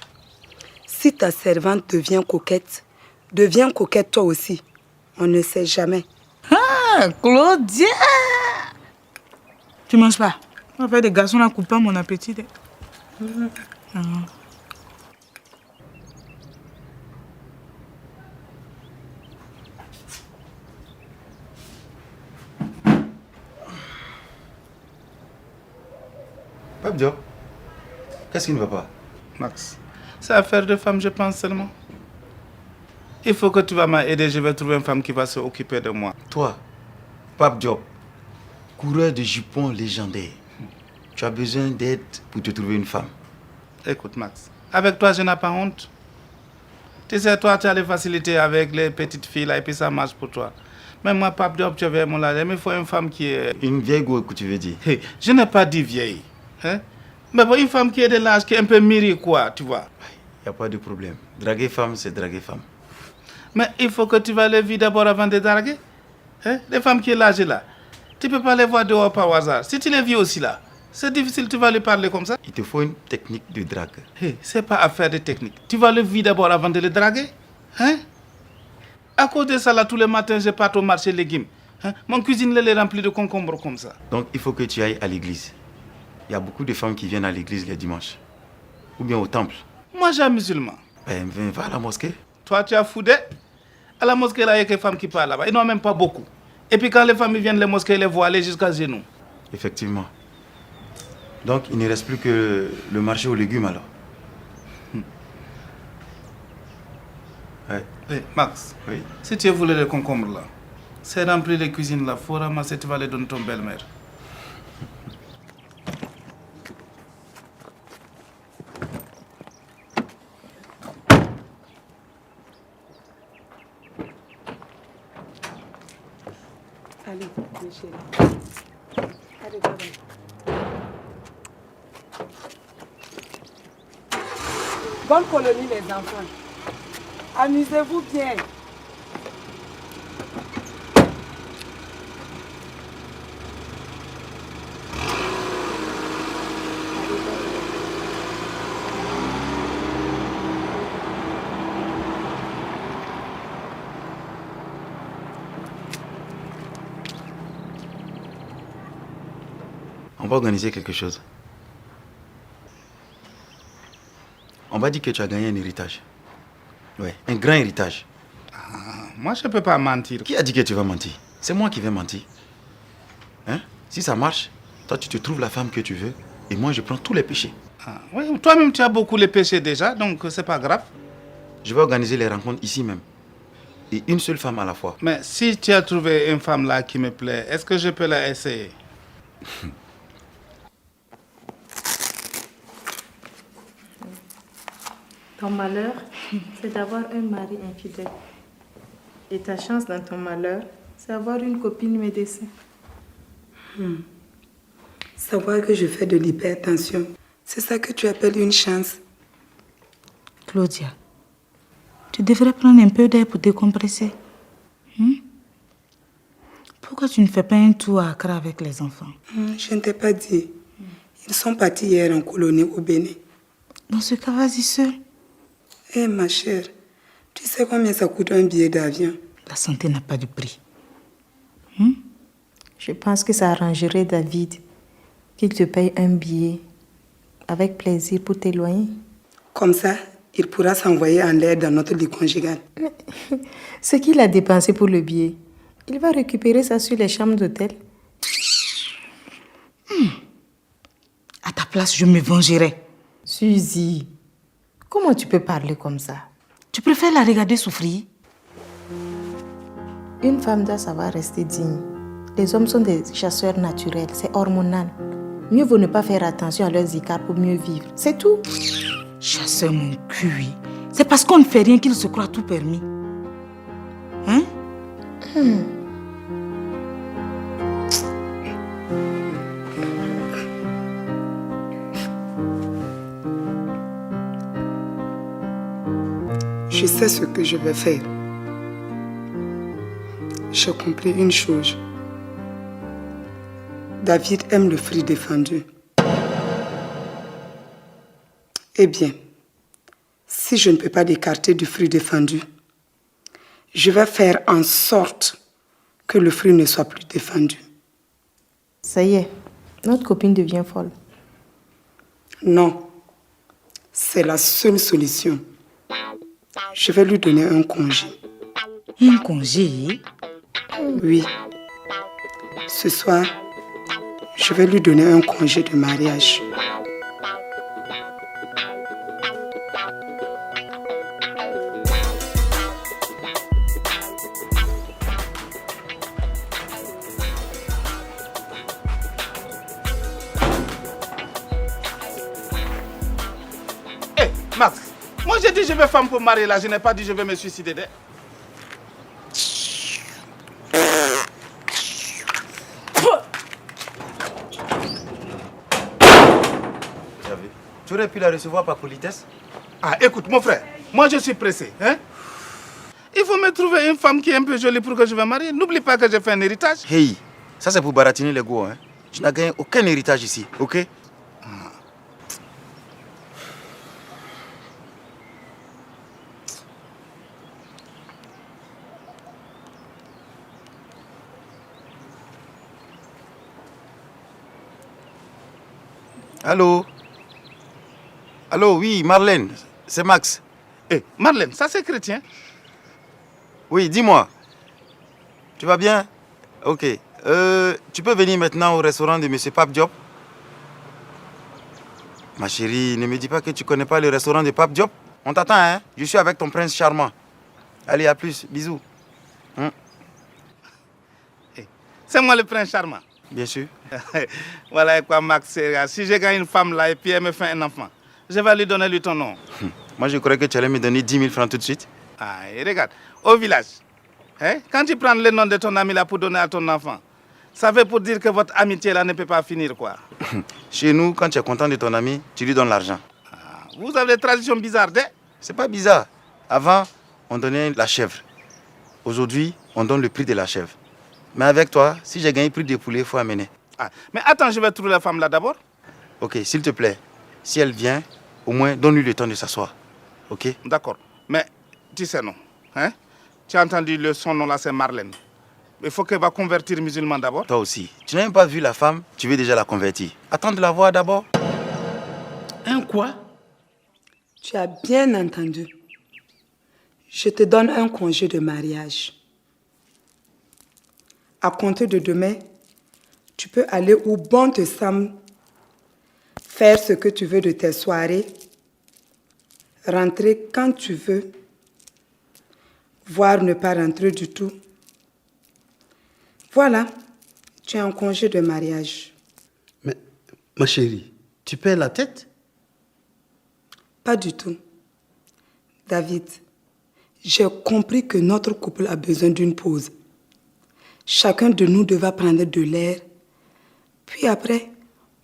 Si ta servante deviens coquette toi aussi. On ne sait jamais. Claudia! Tu manges pas? On va faire des garçons là, coupe pas mon appétit. Pape Diop, qu'est-ce qui ne va pas? Max, c'est affaire de femme, je pense seulement. Il faut que tu vas m'aider, je vais trouver une femme qui va s'occuper de moi. Toi, Pape Diop, coureur de jupons légendaire, tu as besoin d'aide pour te trouver une femme. Écoute Max, avec toi je n'ai pas honte. Tu sais, toi tu as les facilités avec les petites filles là et puis ça marche pour toi. Mais moi, Pape Diop, tu veux mon âge, mais il faut une femme qui est... Une vieille go que tu veux dire? Hey, je n'ai pas dit vieille. Hein? Mais bon, une femme qui est de l'âge, qui est un peu mûrie, quoi, tu vois. Il n'y a pas de problème. Draguer femme, c'est draguer femme. Mais il faut que tu vas les voir d'abord avant de draguer. Hein? Les femmes qui sont là, là, tu ne peux pas les voir dehors par hasard. Si tu les vis aussi là, c'est difficile, tu vas les parler comme ça. Il te faut une technique de drague. Hey, c'est pas affaire de technique. Tu vas les voir d'abord avant de les draguer. Hein? À cause de ça, là, tous les matins, je pars au marché légumes. Hein? Mon cuisine elle est remplie de concombres comme ça. Donc il faut que tu ailles à l'église. Il y a beaucoup de femmes qui viennent à l'église les dimanches. Ou bien au temple. Moi, j'ai un musulman. Ben, va à la mosquée. Toi, tu as foudé. À la mosquée, là, il y a des femmes qui parlent là-bas. Ils n'ont même pas beaucoup. Et puis quand les femmes viennent les mosquées, ils les voient aller jusqu'à genoux. Effectivement. Donc il ne reste plus que le marché aux légumes alors. Ouais. Hey, Max, oui. Si tu voulais les concombres là, c'est rempli les cuisines là. Il faut ramasser, tu vas les donner à ton belle-mère. Allez, mes chéris. Allez, bye. Bonne colonie, les enfants. Amusez-vous bien. va organiser quelque chose. On va dire que tu as gagné un héritage. Ouais, un grand héritage. Moi, je ne peux pas mentir. Qui a dit que tu vas mentir? C'est moi qui vais mentir. Hein? Si ça marche, toi, tu te trouves la femme que tu veux et moi, je prends tous les péchés. Oui, toi-même, tu as beaucoup les péchés déjà, donc c'est pas grave. Je vais organiser les rencontres ici même. Et une seule femme à la fois. Mais si tu as trouvé une femme là qui me plaît, est-ce que je peux la essayer? Ton malheur, c'est d'avoir un mari infidèle. Et ta chance dans ton malheur, c'est d'avoir une copine médecin. Savoir que je fais de l'hypertension, c'est ça que tu appelles une chance? Claudia, tu devrais prendre un peu d'air pour décompresser. Pourquoi tu ne fais pas un tour à Accra avec les enfants? Je ne t'ai pas dit. Ils sont partis hier en colonie au Bénin. Dans ce cas, vas-y seule. Eh ma chère, tu sais combien ça coûte un billet d'avion? La santé n'a pas de prix. Je pense que ça arrangerait David qu'il te paye un billet avec plaisir pour t'éloigner. Comme ça, il pourra s'envoyer en l'air dans notre lit conjugal. Ce qu'il a dépensé pour le billet, il va récupérer ça sur les chambres d'hôtel. À ta place, je me vengerai. Suzy, comment tu peux parler comme ça? Tu préfères la regarder souffrir? Une femme doit savoir rester digne. Les hommes sont des chasseurs naturels, c'est hormonal. Mieux vaut ne pas faire attention à leurs écarts pour mieux vivre. C'est tout. Chasseur mon cul. C'est parce qu'on ne fait rien qu'il se croit tout permis. Hein? Je sais ce que je vais faire. J'ai compris une chose. David aime le fruit défendu. Eh bien, si je ne peux pas l'écarter du fruit défendu, je vais faire en sorte que le fruit ne soit plus défendu. Ça y est, notre copine devient folle. Non, c'est la seule solution. Je vais lui donner un congé. Un congé? Oui. Ce soir, je vais lui donner un congé de mariage. Hé, Max, moi j'ai dit je vais femme pour marier là, je n'ai pas dit je vais me suicider. Tu aurais pu la recevoir par politesse? Ah, écoute, mon frère, moi je suis pressé. Hein? Il faut me trouver une femme qui est un peu jolie pour que je me marie. N'oublie pas que j'ai fait un héritage. Hey, ça c'est pour baratiner les go. Hein? Tu n'as gagné aucun héritage ici, ok? Allô? Allô, oui, Marlène, c'est Max. Eh, Marlène, ça c'est chrétien? Oui, dis-moi. Tu vas bien? Ok. Tu peux venir maintenant au restaurant de M. Pape Diop? Ma chérie, ne me dis pas que tu connais pas le restaurant de Pape Diop. On t'attend, hein? Je suis avec ton prince charmant. Allez, à plus. Bisous. C'est moi le prince charmant. Bien sûr. Voilà quoi, Max. Si j'ai gagné une femme là et puis elle me fait un enfant, je vais lui donner lui ton nom. Moi, je croyais que tu allais me donner 10 000 francs tout de suite. Ah, et regarde, au village, hein, quand tu prends le nom de ton ami là pour donner à ton enfant, ça veut pour dire que votre amitié là ne peut pas finir, quoi. Chez nous, quand tu es content de ton ami, tu lui donnes l'argent. Vous avez des traditions bizarres, hein? C'est pas bizarre. Avant, on donnait la chèvre. Aujourd'hui, on donne le prix de la chèvre. Mais avec toi, si j'ai gagné le prix des poulets, il faut amener. Ah, mais attends, je vais trouver la femme là d'abord. Ok, s'il te plaît, si elle vient, au moins donne-lui le temps de s'asseoir. Ok? D'accord. Mais tu sais non, hein? Tu as entendu son nom là, c'est Marlène. Il faut qu'elle va convertir musulman d'abord. Toi aussi. Tu n'as même pas vu la femme, tu veux déjà la convertir. Attends de la voir d'abord. Un quoi? Tu as bien entendu. Je te donne un congé de mariage. À compter de demain, tu peux aller où bon te semble, faire ce que tu veux de tes soirées, rentrer quand tu veux, voire ne pas rentrer du tout. Voilà, tu es en congé de mariage. Mais, ma chérie, tu perds la tête? Pas du tout. David, j'ai compris que notre couple a besoin d'une pause. Chacun de nous devra prendre de l'air. Puis après,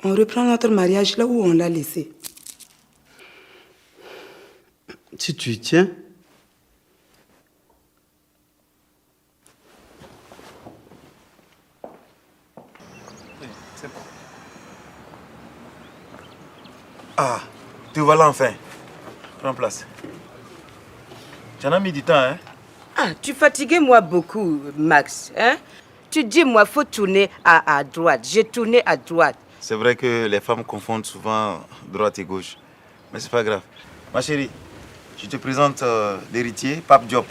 on reprend notre mariage là où on l'a laissé. Si tu y tiens. C'est bon. Ah, te voilà enfin. Prends place. Tu en as mis du temps, hein? Ah, tu fatiguais moi beaucoup, Max. Hein? Tu dis, moi, faut tourner à droite. J'ai tourné à droite. C'est vrai que les femmes confondent souvent droite et gauche. Mais c'est pas grave. Ma chérie, je te présente l'héritier, Pape Diop.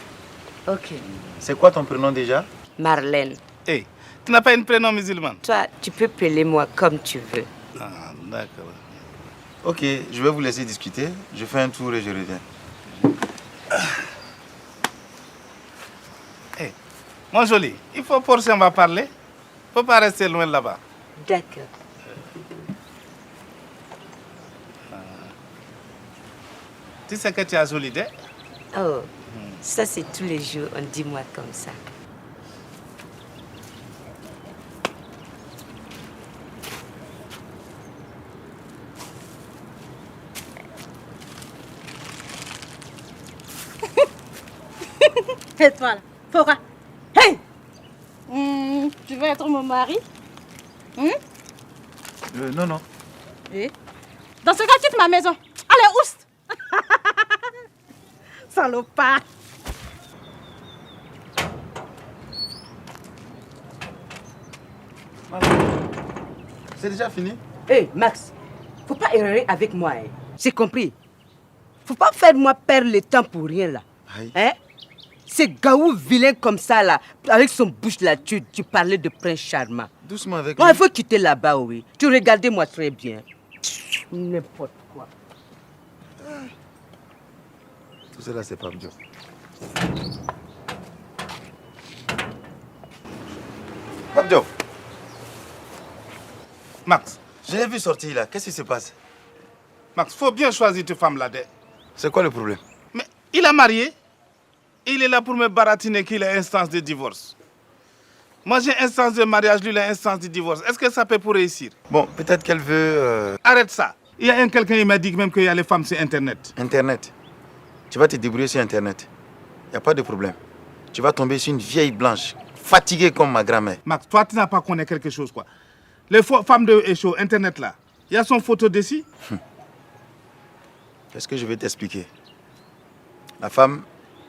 Ok. C'est quoi ton prénom déjà? Marlène. Hey, tu n'as pas un prénom musulman? Toi, tu peux appeler moi comme tu veux. Ah, d'accord. Ok, je vais vous laisser discuter. Je fais un tour et je reviens. Hey, mon joli, il faut forcer, on va parler. Il ne faut pas rester loin là-bas. D'accord. Tu sais que tu as joli dé? Oh, ça c'est tous les jours, on dit moi comme ça. Et toi là, Fora? Hey! Tu veux être mon mari? Non, non. Et? Dans ce cas, quitte ma maison. Allez, oust! Salopard! C'est déjà fini? Hé, Max, faut pas errer avec moi, hein. C'est compris? Faut pas faire moi perdre le temps pour rien, là. Hein? C'est Gaou vilain comme ça, là, avec son bouche là, tu parlais de prince charmant. Doucement avec Bon, lui. il faut quitter là-bas, oui. Tu regardais moi très bien. N'importe quoi. Tout cela, c'est Pape Diop. Pape Diop. Max. Je l'ai vu sortir là. Qu'est-ce qui se passe? Max, faut bien choisir ta femme là. C'est quoi le problème? Mais il a marié. Il est là pour me baratiner qu'il a instance de divorce. Moi, j'ai instance de mariage, lui, il a instance de divorce. Est-ce que ça peut pour réussir? Bon, peut-être qu'elle veut... Arrête ça. Il y a quelqu'un qui m'a dit même qu'il y a les femmes sur Internet. Internet. Tu vas te débrouiller sur Internet. Il n'y a pas de problème. Tu vas tomber sur une vieille blanche, fatiguée comme ma grand-mère. Max, toi, tu n'as pas connu quelque chose, quoi. Les femmes de show, Internet, là, il y a son photo dessus. Qu'est-ce que je vais t'expliquer? La femme,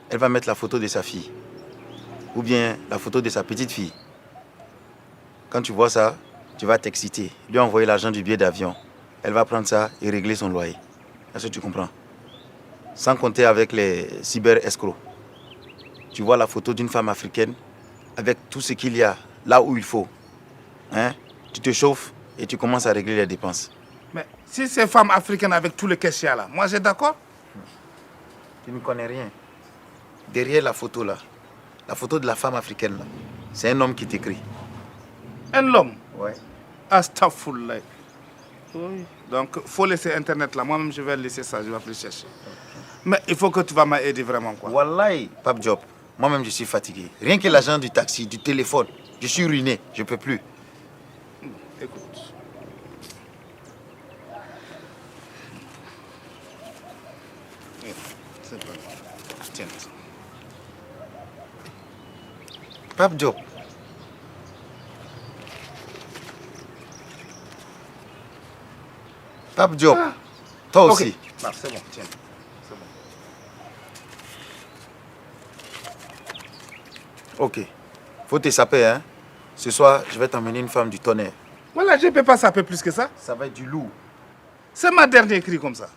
elle va mettre la photo de sa fille. Ou bien la photo de sa petite fille. Quand tu vois ça, tu vas t'exciter. Lui envoyer l'argent du billet d'avion. Elle va prendre ça et régler son loyer. Est-ce que tu comprends? Sans compter avec les cyber-escrocs. Tu vois la photo d'une femme africaine avec tout ce qu'il y a là où il faut. Hein? Tu te chauffes et tu commences à régler les dépenses. Mais si c'est femme africaine avec tous les cachets là, moi j'ai d'accord. Tu ne connais rien. Derrière la photo là, la photo de la femme africaine là, c'est un homme qui t'écrit. Un homme? Ouais. Astaghfirullah. Oui. Donc, il faut laisser Internet là. Moi-même, je vais laisser ça, je vais plus chercher. Mais il faut que tu vas m'aider vraiment, quoi. Wallahi, Pape Diop, moi-même, je suis fatigué. Rien que l'argent du taxi, du téléphone, je suis ruiné, je ne peux plus. Écoute. C'est pas grave. Tiens. Pape Diop. Pape Diop, toi Ok. aussi. Bah, c'est bon, tiens. C'est bon. Ok. Faut te saper, hein. Ce soir, je vais t'emmener une femme du tonnerre. Voilà, je ne peux pas saper plus que ça. Ça va être du lourd. C'est ma dernière cri comme ça.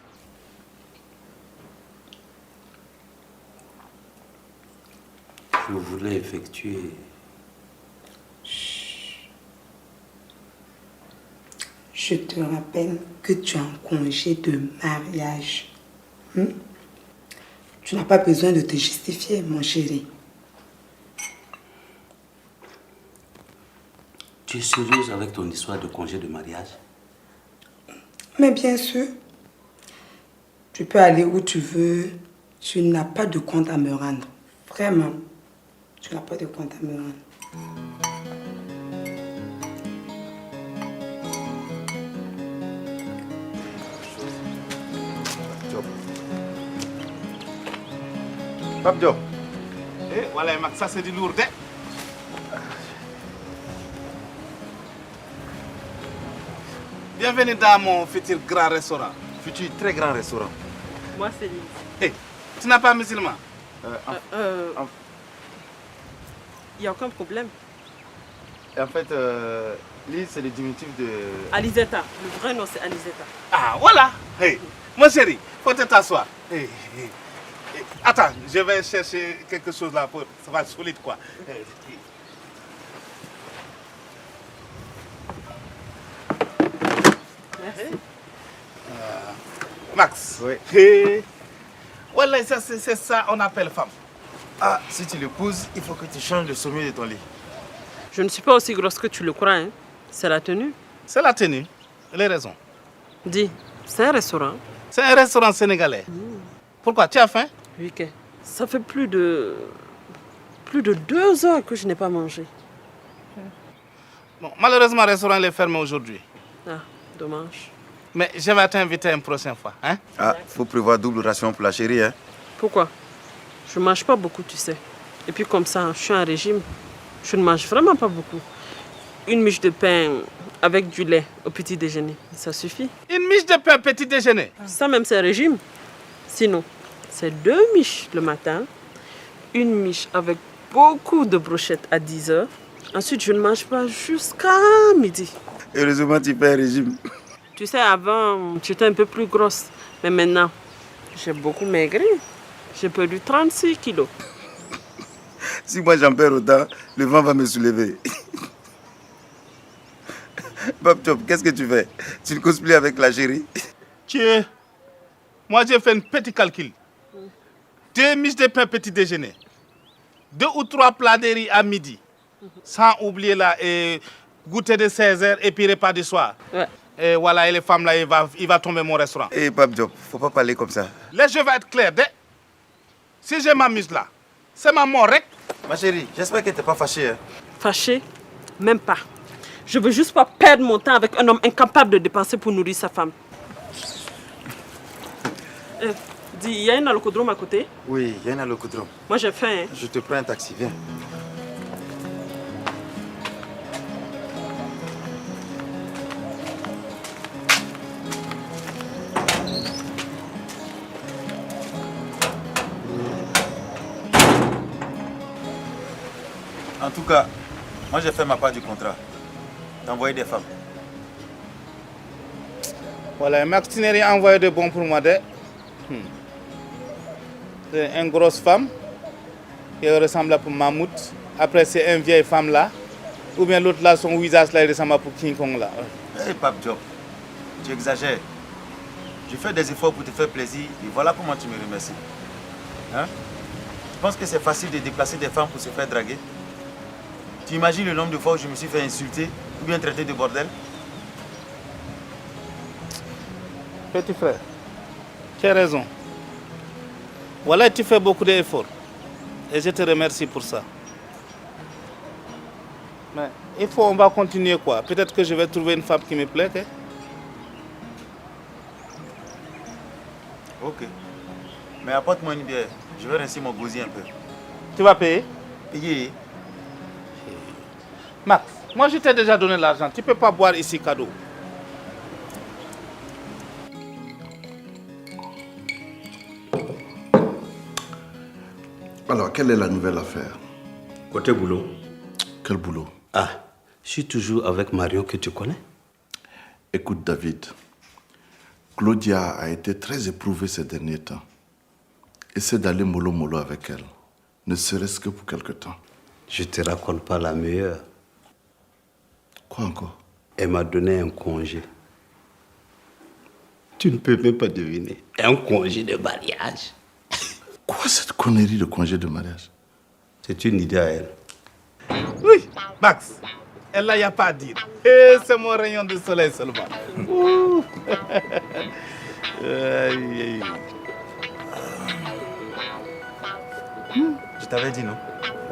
Je voulais effectuer... Je te rappelle que tu es en congé de mariage. Tu n'as pas besoin de te justifier, mon chéri. Tu es sérieuse avec ton histoire de congé de mariage? Mais bien sûr, tu peux aller où tu veux. Tu n'as pas de compte à me rendre. Vraiment, tu n'as pas de compte à me rendre. Pape Diop. Eh, voilà, Max, ça c'est du lourd. Bienvenue dans mon futur grand restaurant. Futur très grand restaurant. Moi, c'est Lise. Hey, tu n'as pas musulman? Il n'y a aucun problème. En fait, Lise, c'est le diminutif de... Alizeta. Le vrai nom, c'est Alizeta. Ah, voilà. Hey, mon chéri, faut t'asseoir. Hey, hey. Attends, je vais chercher quelque chose là pour... Ça va être solide, quoi. Hey. Merci. Max. Oui. Hey. Voilà, c'est ça on appelle femme. Ah, si tu l'épouses, il faut que tu changes le sommier de ton lit. Je ne suis pas aussi grosse que tu le crois, hein. C'est la tenue. C'est la tenue. Les raisons. Dis, c'est un restaurant. C'est un restaurant sénégalais. Pourquoi? Tu as faim? Oui, que ça fait plus de 2 heures que je n'ai pas mangé. Bon, malheureusement, le restaurant est fermé aujourd'hui. Ah, dommage. Mais je vais t'inviter une prochaine fois. Hein? Ah, faut prévoir double ration pour la chérie, hein. Pourquoi? Je ne mange pas beaucoup, tu sais. Et puis comme ça, je suis en régime. Je ne mange vraiment pas beaucoup. Une miche de pain avec du lait au petit déjeuner, ça suffit. Une miche de pain petit déjeuner? Ça même, c'est un régime. Sinon, c'est 2 miches le matin, une miche avec beaucoup de brochettes à 10 heures. Ensuite, je ne mange pas jusqu'à midi. Heureusement, tu fais un régime. Tu sais, avant, j'étais un peu plus grosse. Mais maintenant, j'ai beaucoup maigri. J'ai perdu 36 kilos. Si moi j'en perds autant, le vent va me soulever. Pape Diop, qu'est-ce que tu fais? Tu ne causes plus avec la chérie? Tiens, moi j'ai fait un petit calcul. 2 miches de pain petit déjeuner. 2 ou 3 plats de riz à midi. Sans oublier là, goûter de 16h et puis repas du soir. Ouais. Et voilà, et les femmes là, il va tomber mon restaurant. Eh, Pape Diop, faut pas parler comme ça. Là, je vais être clair. Si je m'amuse là, c'est ma mort, rek. Ma chérie, j'espère que tu n'es pas fâchée. Hein? Fâchée? Même pas. Je veux juste pas perdre mon temps avec un homme incapable de dépenser pour nourrir sa femme. Dis, il y a un alcodrome à côté? Oui, il y a un alcodrome. Moi, j'ai faim. Hein? Je te prends un taxi, viens. En tout cas, moi j'ai fait ma part du contrat. T'as envoyé des femmes. Voilà, Max, tu n'as rien envoyé de bon pour moi. C'est une grosse femme qui ressemble à pour Mammouth. Après, c'est une vieille femme là. Ou bien l'autre là, son visage là, il ressemble à pour King Kong là. Hey, Pape Diop, tu exagères. Je fais des efforts pour te faire plaisir et voilà comment tu me remercies. Hein? Tu penses que c'est facile de déplacer des femmes pour se faire draguer? Tu imagines le nombre de fois où je me suis fait insulter ou bien traiter de bordel? Petit frère, tu as raison. Voilà, tu fais beaucoup d'efforts. Et je te remercie pour ça. Mais on va continuer quoi. Peut-être que je vais trouver une femme qui me plaît. Hein? Ok. Mais apporte-moi une bière. Je vais rincer mon gosier un peu. Tu vas payer? Payer. Max, moi je t'ai déjà donné l'argent. Tu ne peux pas boire ici cadeau. Alors, quelle est la nouvelle affaire? Côté boulot, Quel boulot? Ah, je suis toujours avec Marion que tu connais. Écoute David, Claudia a été très éprouvée ces derniers temps. Essaie d'aller mollo avec elle, ne serait-ce que pour quelque temps. Je te raconte pas la meilleure. Quoi encore? Elle m'a donné un congé. Tu ne peux même pas deviner. Un congé de mariage. Quoi cette connerie de congé de mariage? C'est une idée à elle. Oui, Max, elle là, il n'y a pas à dire. Et c'est mon rayon de soleil seulement. Ouh. Aïe, aïe. Je t'avais dit non?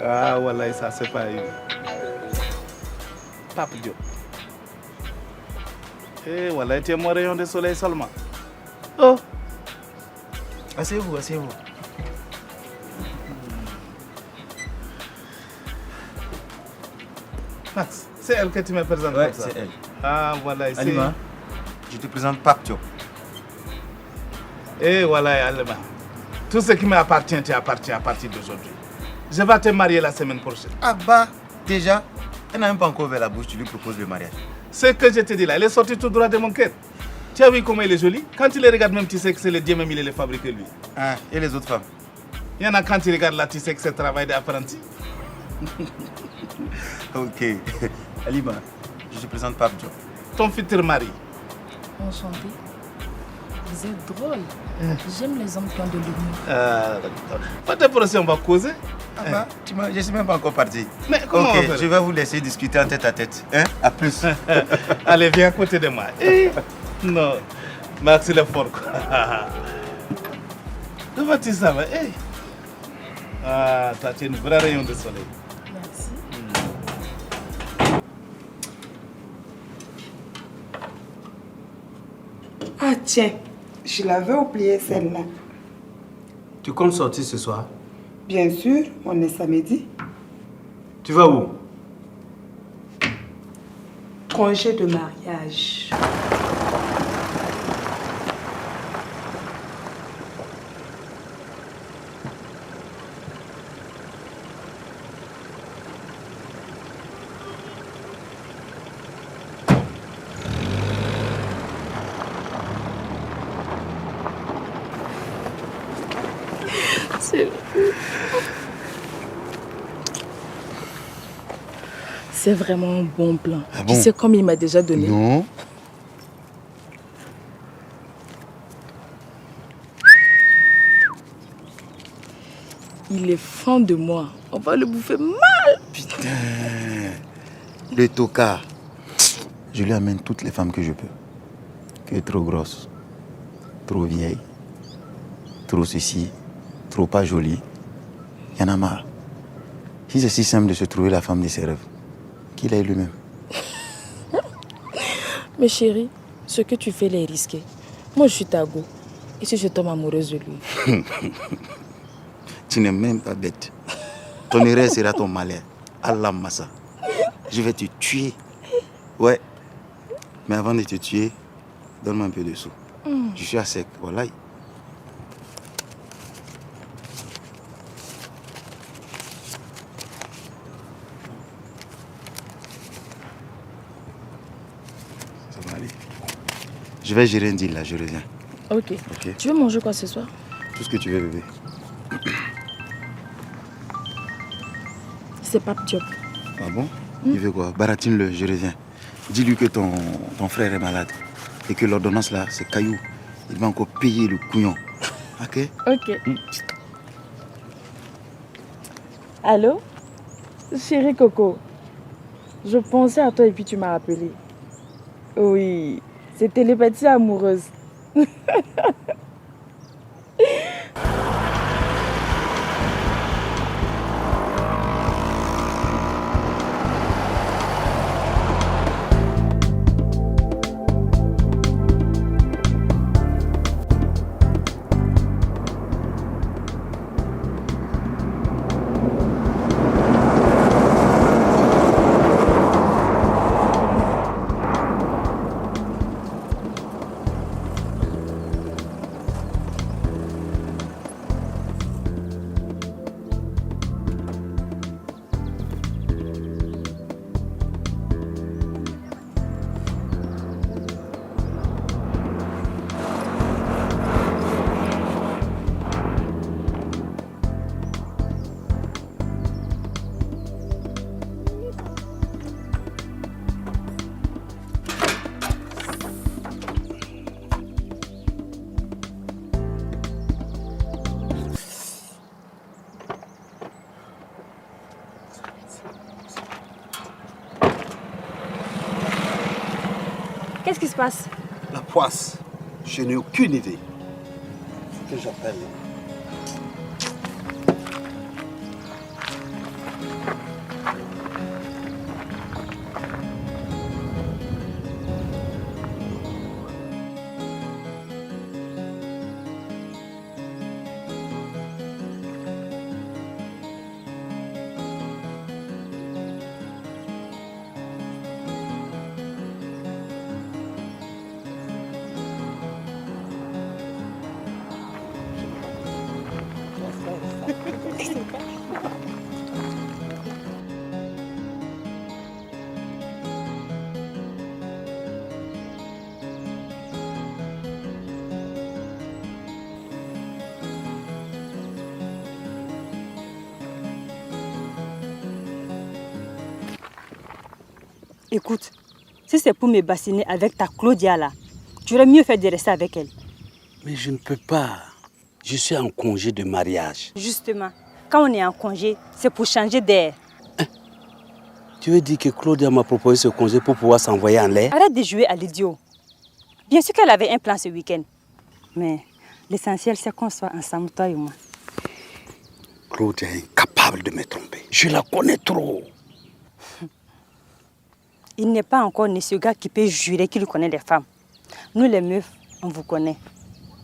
Ah, voilà, ça c'est pas eu. Pape Diop. Et voilà, tu es mon rayon de soleil seulement. Oh. Asseyez-vous, asseyez-vous. Max, c'est elle que tu me présentes. Ouais, comme ça. c'est elle. Ah, voilà, c'est... Alima, je te présente Pape Diop. Et voilà, Alima. Tout ce qui m'appartient t'appartient à partir d'aujourd'hui. Je vais te marier la semaine prochaine. Ah bah, déjà, elle n'a même pas encore ouvert la bouche, tu lui proposes le mariage. Ce que je te dis là, elle est sortie tout droit de mon cœur. Tu as vu comment il est joli? Quand tu les regardes même, tu sais que c'est le Dieu même, il les fabriqué lui. Ah, et les autres femmes? Il y en a quand tu regardes là, tu sais que c'est le travail d'apprenti. Ok. Alima, je te présente Pape Diop. Ton futur mari. Enchanté. Vous êtes drôle. J'aime les hommes qui ont de l'humour. Pas de procès, on va causer. Ah bah, je ne suis même pas encore parti. Mais comment on va Ok, faire? je vais vous laisser discuter en tête à tête. Hein? À plus. Allez, viens à côté de moi. Non, Max, il est fort. Comment tu savais? Hey. Ah, toi, tu es une vraie rayon de soleil. Merci. Ah tiens, je l'avais oublié celle-là. Tu comptes sortir ce soir? Bien sûr, on est samedi. Tu vas où? Congé de mariage. C'est vraiment un bon plan. Ah Tu bon? sais comme il m'a déjà donné. Non. Il est fan de moi. On va le bouffer mal. Putain. Le tocard. Je lui amène toutes les femmes que je peux. Tu es trop grosse, trop vieille, trop ceci, trop pas jolie. Il y en a marre. Si c'est si simple de se trouver la femme de ses rêves, qu'il aille lui-même. Mais chérie, ce que tu fais là est risqué. Moi, je suis ta go. Et si je tombe amoureuse de lui? Tu n'es même pas bête. Ton erreur sera ton malheur. Allah Massa. Je vais te tuer. Ouais. Mais avant de te tuer, donne-moi un peu de sous. Je suis à sec. Voilà. Ça va aller. Je vais gérer un deal là, je reviens. Ok. Ok. Tu veux manger quoi ce soir? Tout ce que tu veux, bébé. C'est Pape Diop. Ah bon? Il veut quoi? Baratine-le, je reviens. Dis-lui que ton frère est malade et que l'ordonnance là, c'est caillou. Il va encore payer le couillon. Ok? Ok. Allô? Chérie Coco. Je pensais à toi et puis tu m'as appelé. Oui, c'est télépathie amoureuse. Qu'est-ce qui se passe? La poisse. Je n'ai aucune idée. Ce que j'appelle. Écoute, si c'est pour me bassiner avec ta Claudia là, tu aurais mieux fait de rester avec elle. Mais je ne peux pas. Je suis en congé de mariage. Justement, quand on est en congé, c'est pour changer d'air. Tu veux dire que Claudia m'a proposé ce congé pour pouvoir s'envoyer en l'air? Arrête de jouer à l'idiot. Bien sûr qu'elle avait un plan ce week-end. Mais l'essentiel, c'est qu'on soit ensemble, toi et moi. Claudia est incapable de me tromper. Je la connais trop. Il n'est pas encore né ce gars qui peut jurer qu'il connaît les femmes. Nous les meufs, on vous connaît.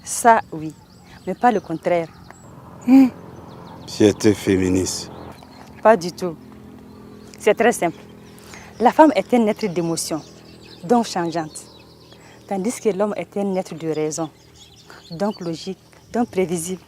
Ça, oui. Mais pas le contraire. Fierté féministe. Pas du tout. C'est très simple. La femme est un être d'émotion, donc changeante. Tandis que l'homme est un être de raison, donc logique, donc prévisible.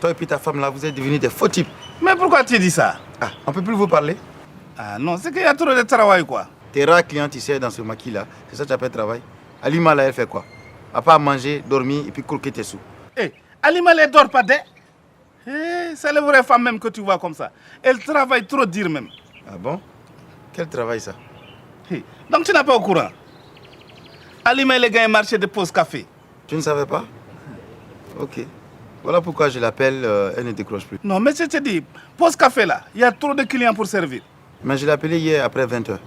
Toi et puis ta femme là, vous êtes devenus des faux types. Mais pourquoi tu dis ça? Ah, on peut plus vous parler? Ah non, c'est qu'il y a trop de travail quoi. Tes rares clients, tu sais, dans ce maquis là, c'est ça que tu appelles travail? Alima là, elle fait quoi? À part manger, dormir et puis croquer tes sous. Eh, Alima elle dort pas dès. C'est la vraie femme même que tu vois comme ça. Elle travaille trop dur même. Ah bon? Quel travail ça? Donc tu n'es pas au courant? Alima elle gagne un marché de pause café. Tu ne savais pas? Ok. Voilà pourquoi je l'appelle, elle ne décroche plus. Non, mais je te dis, pause café là, il y a trop de clients pour servir. Mais je l'ai appelé hier après 20h.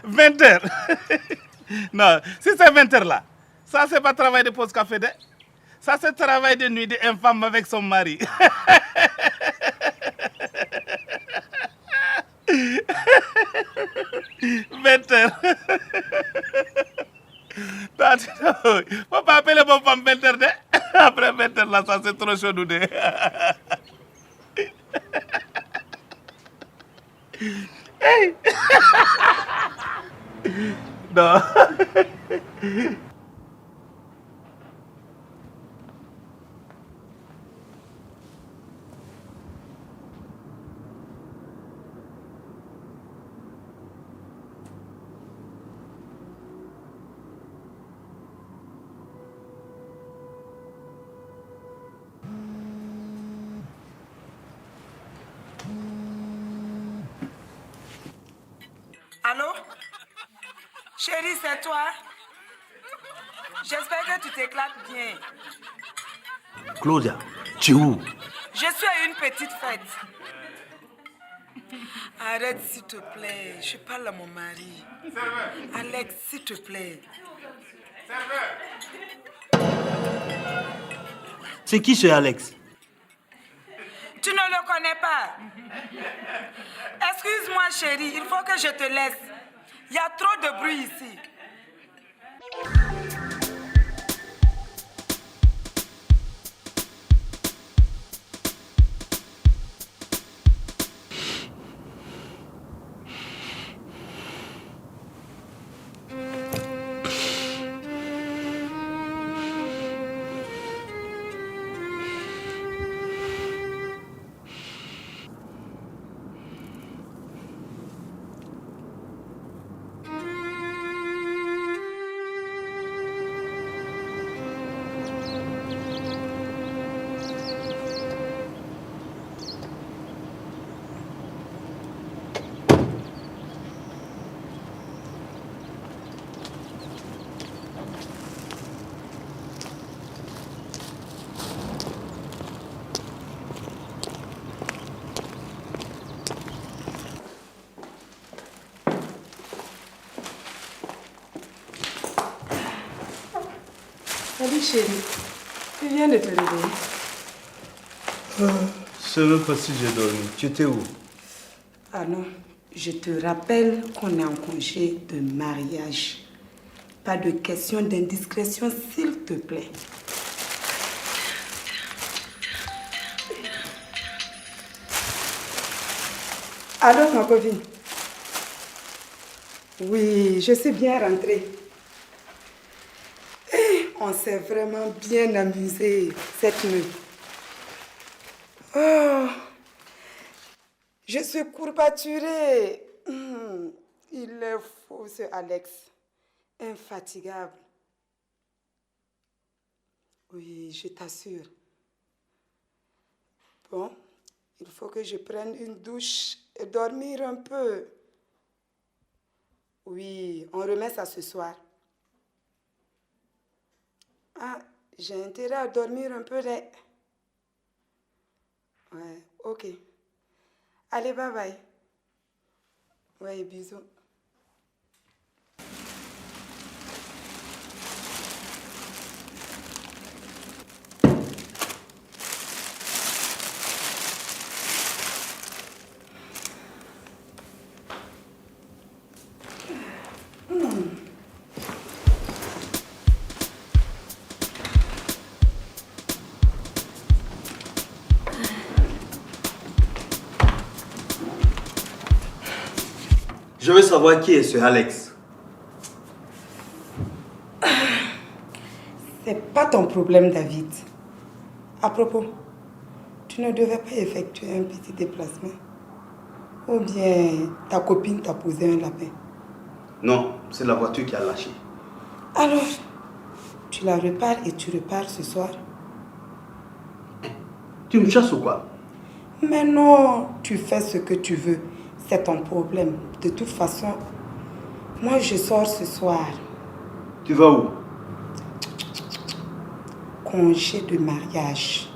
20h. Non, si c'est 20h là, ça c'est pas travail de pause café, ça c'est travail de nuit d'une femme avec son mari. Faut pas appeler mon femme 20h de. Après 20h là, ça c'est trop chaud de. Hey. Non. Allô? Chérie, c'est toi? J'espère que tu t'éclates bien. Claudia, tu es où? Je suis à une petite fête. Arrête, s'il te plaît. Je parle à mon mari. Alex, s'il te plaît. C'est qui ce Alex? Tu ne le connais pas. Excuse-moi, chérie. Il faut que je te laisse. Il y a trop de bruit ici. Salut chérie, tu viens de te réveiller. Je ne sais même pas si j'ai dormi. Tu étais où? Ah non, je te rappelle qu'on est en congé de mariage. Pas de question d'indiscrétion, s'il te plaît. Alors, ma copine? Oui, je suis bien rentrée. On s'est vraiment bien amusé cette nuit. Oh, je suis courbaturée. Il est fou, ce Alex. Infatigable. Oui, je t'assure. Bon, il faut que je prenne une douche et dormir un peu. Oui, on remet ça ce soir. Ah, j'ai intérêt à dormir un peu. Ouais, ok. Allez, bye bye. Ouais, bisous. Je veux savoir qui est ce Alex. C'est pas ton problème, David. À propos, tu ne devais pas effectuer un petit déplacement. Ou bien ta copine t'a posé un lapin. Non, c'est la voiture qui a lâché. Alors, tu la répares et tu repars ce soir. Tu me chasses ou quoi? Mais non, tu fais ce que tu veux. C'est ton problème. De toute façon, moi je sors ce soir. Tu vas où? Congé de mariage.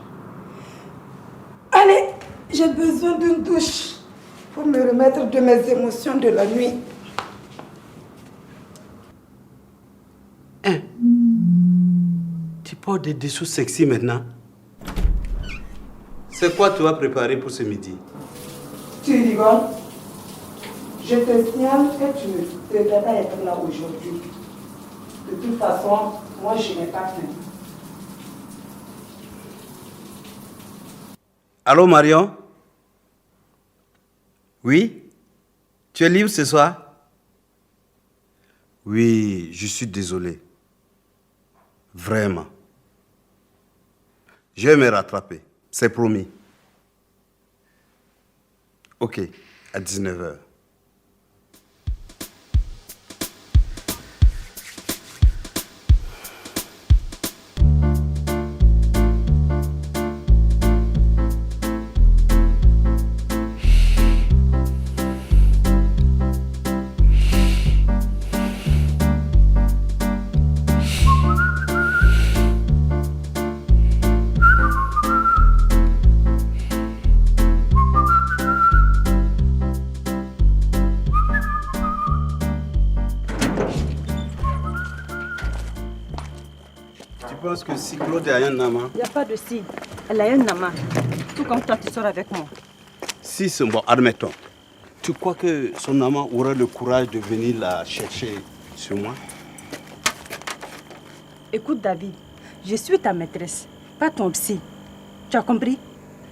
Allez, j'ai besoin d'une douche pour me remettre de mes émotions de la nuit. Hein? Tu portes des dessous sexy maintenant? C'est quoi tu vas préparer pour ce midi? Tu rigoles? Je te signale que tu ne devrais pas être là aujourd'hui. De toute façon, moi je n'ai pas faim. Allô Marion? Oui? Tu es libre ce soir? Oui, je suis désolé. Vraiment. Je vais me rattraper, c'est promis. Ok, à 19h. penses que si Claude a un amant? Il n'y a pas de si. Elle a un amant. Tout comme toi, tu sors avec moi. Si c'est bon, admettons. Tu crois que son amant aura le courage de venir la chercher sur moi? Écoute, David, je suis ta maîtresse, pas ton psy. Tu as compris?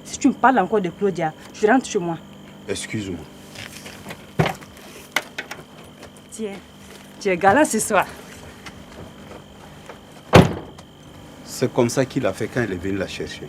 Si tu me parles encore de Claudia, je rentre chez moi. Excuse-moi. Tiens, tu es galant ce soir. C'est comme ça qu'il a fait quand il est venu la chercher.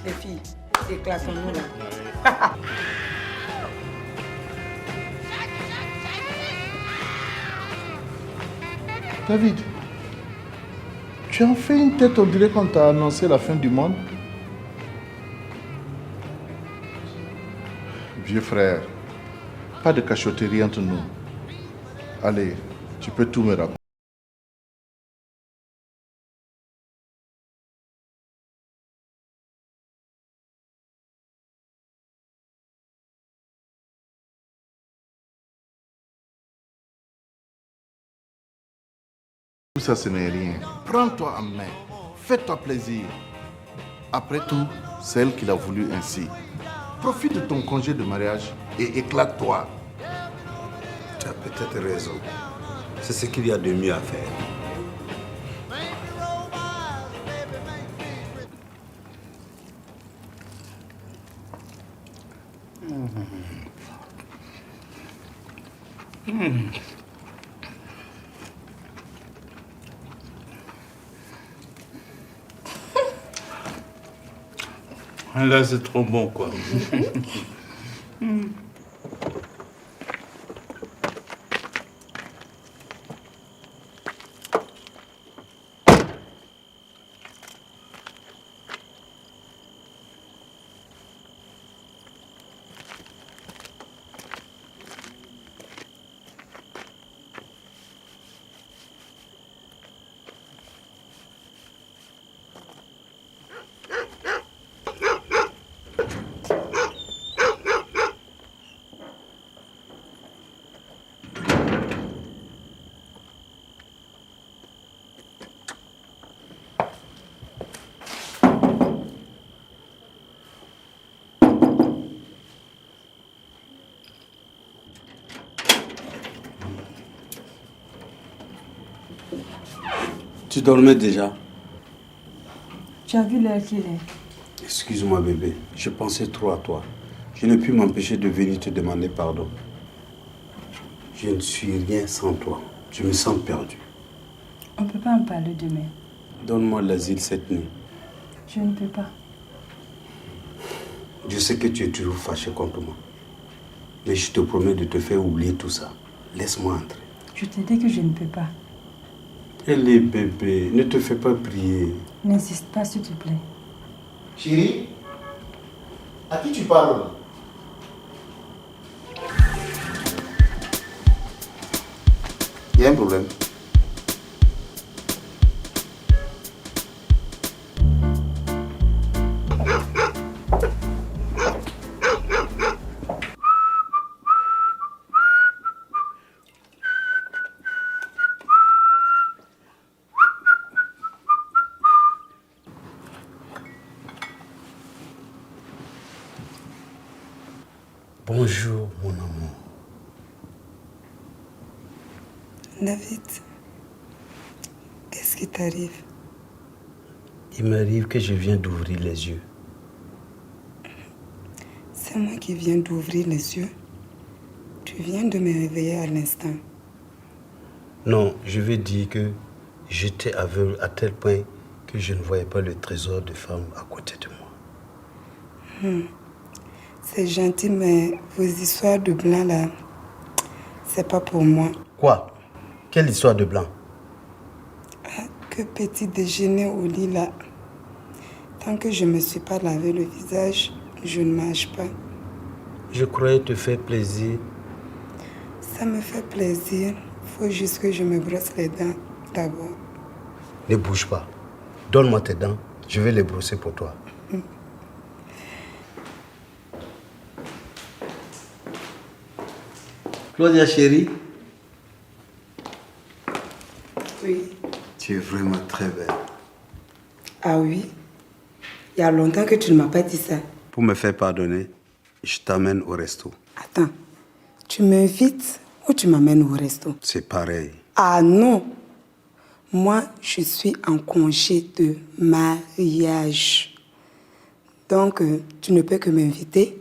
Les filles, éclatons-nous là. David, tu as fait une tête, on dirait qu'on t'a annoncé la fin du monde. Vieux frère, pas de cachotterie entre nous. Allez, tu peux tout me raconter. Tout ça, ce n'est rien. Prends-toi en main. Fais-toi plaisir. Après tout, c'est elle qui l'a voulu ainsi. Profite de ton congé de mariage et éclate-toi. Tu as peut-être raison. C'est ce qu'il y a de mieux à faire. Là, c'est trop bon, quoi. Tu dormais déjà? Tu as vu l'heure qu'il est? Excuse-moi bébé, je pensais trop à toi. Je n'ai pu m'empêcher de venir te demander pardon. Je ne suis rien sans toi. Je me sens perdu. On ne peut pas en parler demain. Donne-moi l'asile cette nuit. Je ne peux pas. Je sais que tu es toujours fâché contre moi. Mais je te promets de te faire oublier tout ça. Laisse-moi entrer. Je te dis que je ne peux pas. Allez bébé, ne te fais pas prier. N'insiste pas s'il te plaît. Chérie, à qui tu parles? Il y a un problème. Bonjour mon amour. David, qu'est-ce qui t'arrive? Il m'arrive que je viens d'ouvrir les yeux. C'est moi qui viens d'ouvrir les yeux. Tu viens de me réveiller à l'instant. Non, je veux dire que j'étais aveugle à tel point que je ne voyais pas le trésor de femme à côté de moi. C'est gentil, mais vos histoires de blanc là, c'est pas pour moi. Quoi? Quelle histoire de blanc? Que petit déjeuner au lit là. Tant que je ne me suis pas lavé le visage, je ne mange pas. Je croyais te faire plaisir. Ça me fait plaisir. Faut juste que je me brosse les dents d'abord. Ne bouge pas. Donne-moi tes dents. Je vais les brosser pour toi. Claudia chérie. Oui. Tu es vraiment très belle. Ah oui? Il y a longtemps que tu ne m'as pas dit ça. Pour me faire pardonner, je t'amène au resto. Attends, tu m'invites ou tu m'amènes au resto? C'est pareil. Ah non! Moi, je suis en congé de mariage. Donc, tu ne peux que m'inviter.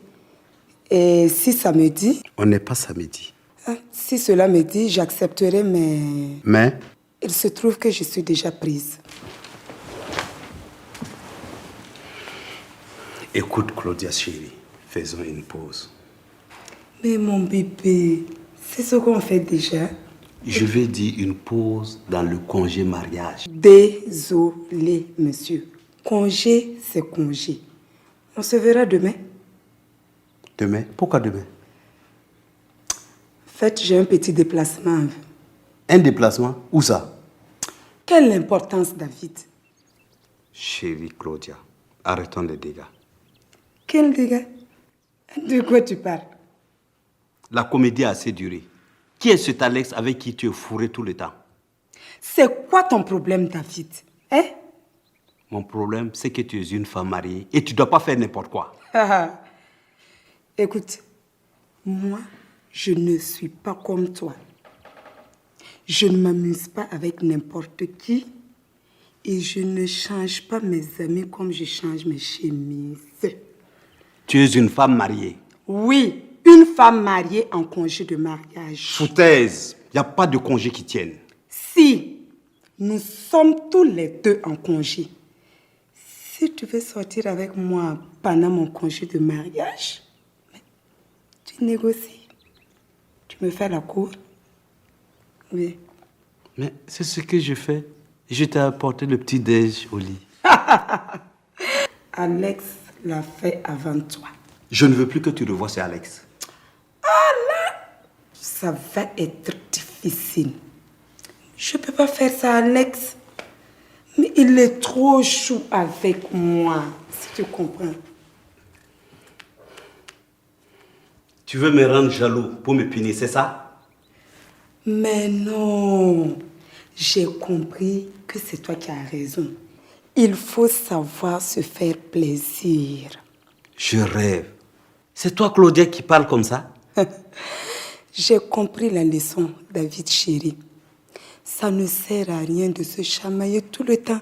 Et si samedi... On n'est pas samedi. Si cela me dit, j'accepterai, mais... Mais? Il se trouve que je suis déjà prise. Écoute, Claudia chérie, faisons une pause. Mais mon bébé, c'est ce qu'on fait déjà. Je vais dire une pause dans le congé mariage. Désolé, monsieur. Congé, c'est congé. On se verra demain. Demain? Pourquoi demain? En fait, j'ai un petit déplacement. Un déplacement? Où ça? Quelle importance, David? Chérie Claudia, arrêtons les dégâts. Quel dégât? De quoi tu parles? La comédie a assez duré. Qui est cet Alex avec qui tu es fourré tout le temps? C'est quoi ton problème, David? Hein? Mon problème, c'est que tu es une femme mariée et tu ne dois pas faire n'importe quoi. Écoute, moi, je ne suis pas comme toi. Je ne m'amuse pas avec n'importe qui et je ne change pas mes amis comme je change mes chemises. Tu es une femme mariée. Oui, une femme mariée en congé de mariage. Foutaise, il n'y a pas de congé qui tienne. Si, nous sommes tous les deux en congé. Si tu veux sortir avec moi pendant mon congé de mariage, tu négocies. Tu me fais la cour. Oui. Mais c'est ce que je fais. Je t'ai apporté le petit déj au lit. Alex l'a fait avant toi. Je ne veux plus que tu revoies ce Alex. Ah là, ça va être difficile. Je ne peux pas faire ça, Alex. Mais il est trop chou avec moi, si tu comprends. Tu veux me rendre jaloux pour me punir, c'est ça? Mais non, j'ai compris que c'est toi qui as raison. Il faut savoir se faire plaisir. Je rêve. C'est toi, Claudia, qui parle comme ça? J'ai compris la leçon, David chéri. Ça ne sert à rien de se chamailler tout le temps.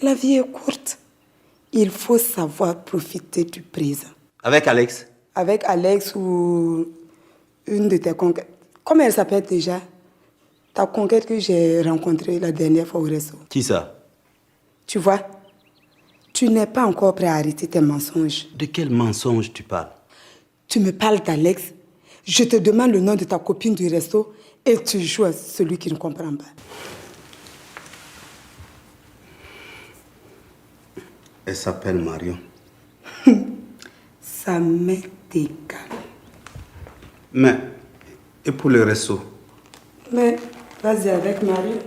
La vie est courte. Il faut savoir profiter du présent. Avec Alex? Avec Alex ou une de tes conquêtes. Comment elle s'appelle déjà? Ta conquête que j'ai rencontrée la dernière fois au resto. Qui ça? Tu vois, tu n'es pas encore prêt à arrêter tes mensonges. De quel mensonge tu parles? Tu me parles d'Alex, je te demande le nom de ta copine du resto et tu joues à celui qui ne comprend pas. Elle s'appelle Marion. Ça m'est égal. Mais, et pour le resto? Mais, vas-y avec Marion.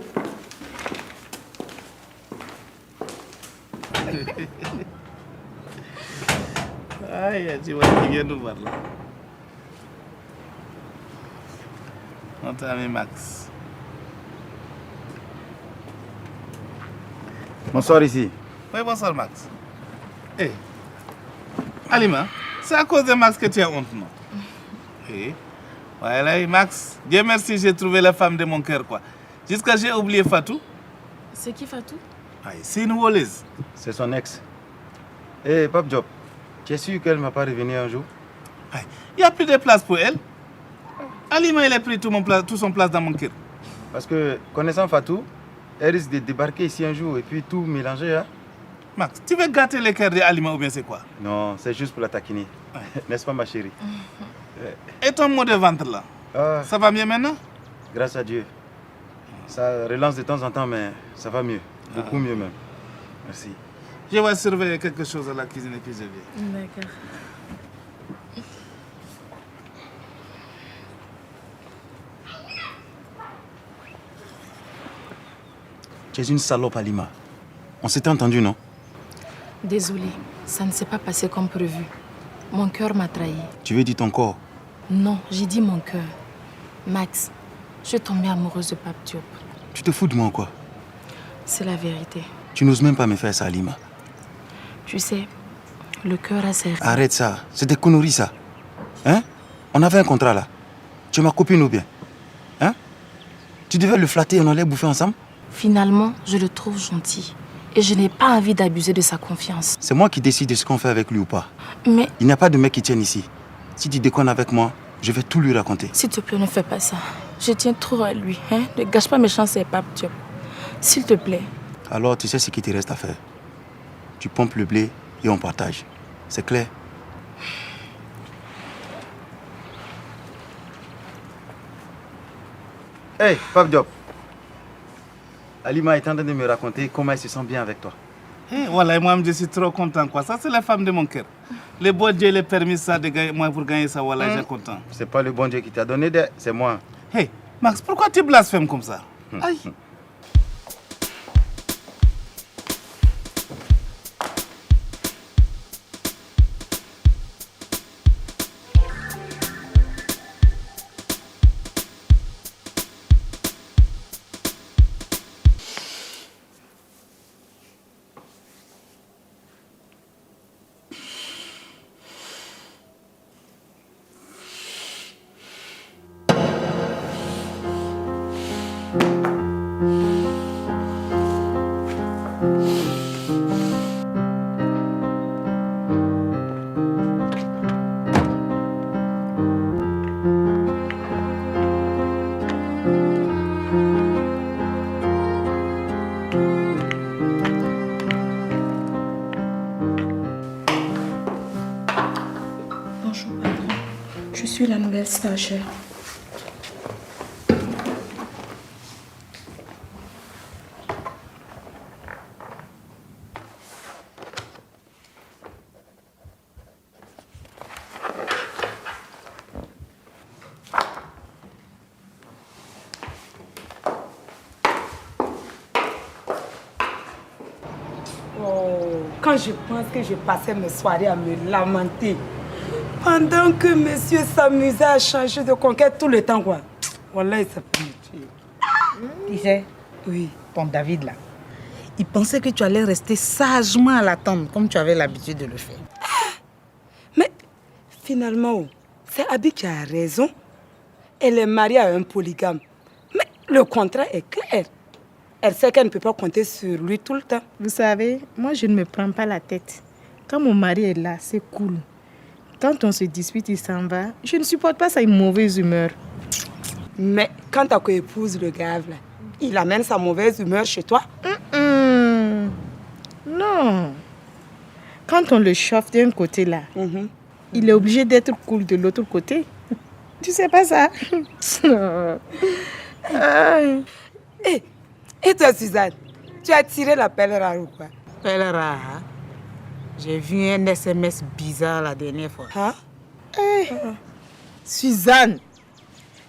Aïe, tu vois qui vient nous voir là. Notre ami Max. Bonsoir ici. Oui, bonsoir Max. Hé, Alima, c'est à cause de Max que tu as honte, non? Oui. Voilà, Max, Dieu merci, j'ai trouvé la femme de mon cœur, quoi. Jusqu'à j'ai oublié Fatou. C'est qui Fatou? C'est une voleuse. C'est son ex. Hé, Pape Diop, tu es sûr qu'elle ne m'a pas revenu un jour? Il n'y a plus de place pour elle. Alima, il a pris tout son place dans mon cœur. Parce que, connaissant Fatou, elle risque de débarquer ici un jour et puis tout mélanger, hein? Max, tu veux gâter les cœurs d'Alima ou bien c'est quoi? Non, c'est juste pour la taquiner. N'est-ce pas, ma chérie? Et ton mot de ventre là? Ça va mieux maintenant? Grâce à Dieu. Ça relance de temps en temps, mais ça va mieux. Beaucoup mieux même. Merci. Je vais surveiller quelque chose à la cuisine et puis je viens. D'accord. Tu es une salope, Alima. On s'était entendu, non? Désolée, ça ne s'est pas passé comme prévu. Mon cœur m'a trahi. Tu veux dire ton corps? Non, j'ai dit mon cœur. Max, je suis tombée amoureuse de Pape Diop. Tu te fous de moi ou quoi? C'est la vérité. Tu n'oses même pas me faire ça, Alima. Tu sais, le cœur a ses... Arrête ça, c'est des conneries ça. Hein? On avait un contrat là. Tu es ma copine ou bien? Hein? Tu devais le flatter et on allait bouffer ensemble? Finalement, je le trouve gentil. Et je n'ai pas envie d'abuser de sa confiance. C'est moi qui décide de ce qu'on fait avec lui ou pas. Mais... Il n'y a pas de mec qui tienne ici. Si tu déconnes avec moi, je vais tout lui raconter. S'il te plaît, ne fais pas ça. Je tiens trop à lui. Hein? Ne gâche pas mes chances et Pape Diop. S'il te plaît. Alors, tu sais ce qu'il te reste à faire. Tu pompes le blé et on partage. C'est clair? Hey, Pape Diop. Alima est en train de me raconter comment elle se sent bien avec toi. Voilà, moi je suis trop content, quoi. Ça, c'est la femme de mon cœur. Le bon Dieu l'a permis ça de gagner, moi pour gagner ça, voilà, j'ai content. C'est pas le bon Dieu qui t'a donné, c'est moi. Hey, Max, pourquoi tu blasphèmes comme ça? Aïe. Je suis la nouvelle stagiaire. Quand je pense que je passais mes soirées à me lamenter, pendant que monsieur s'amusait à changer de conquête tout le temps, quoi. Voilà, il s'est fait me tuer. Tu sais, oui, ton David là, il pensait que tu allais rester sagement à l'attendre, comme tu avais l'habitude de le faire. Mais finalement, c'est Abby qui a raison. Elle est mariée à un polygame. Mais Le contrat est clair. Elle sait qu'elle ne peut pas compter sur lui tout le temps. Vous savez, moi je ne me prends pas la tête. Quand mon mari est là, c'est cool. Quand on se dispute, il s'en va. Je ne supporte pas sa mauvaise humeur. Mais quand ta co-épouse le gave, là, il amène sa mauvaise humeur chez toi? Non. Quand on le chauffe d'un côté là, il est obligé d'être cool de l'autre côté. Tu sais pas ça? Et toi, Suzanne, tu as tiré la pelle rare ou quoi? Pelle rare? J'ai vu un SMS bizarre la dernière fois. Suzanne,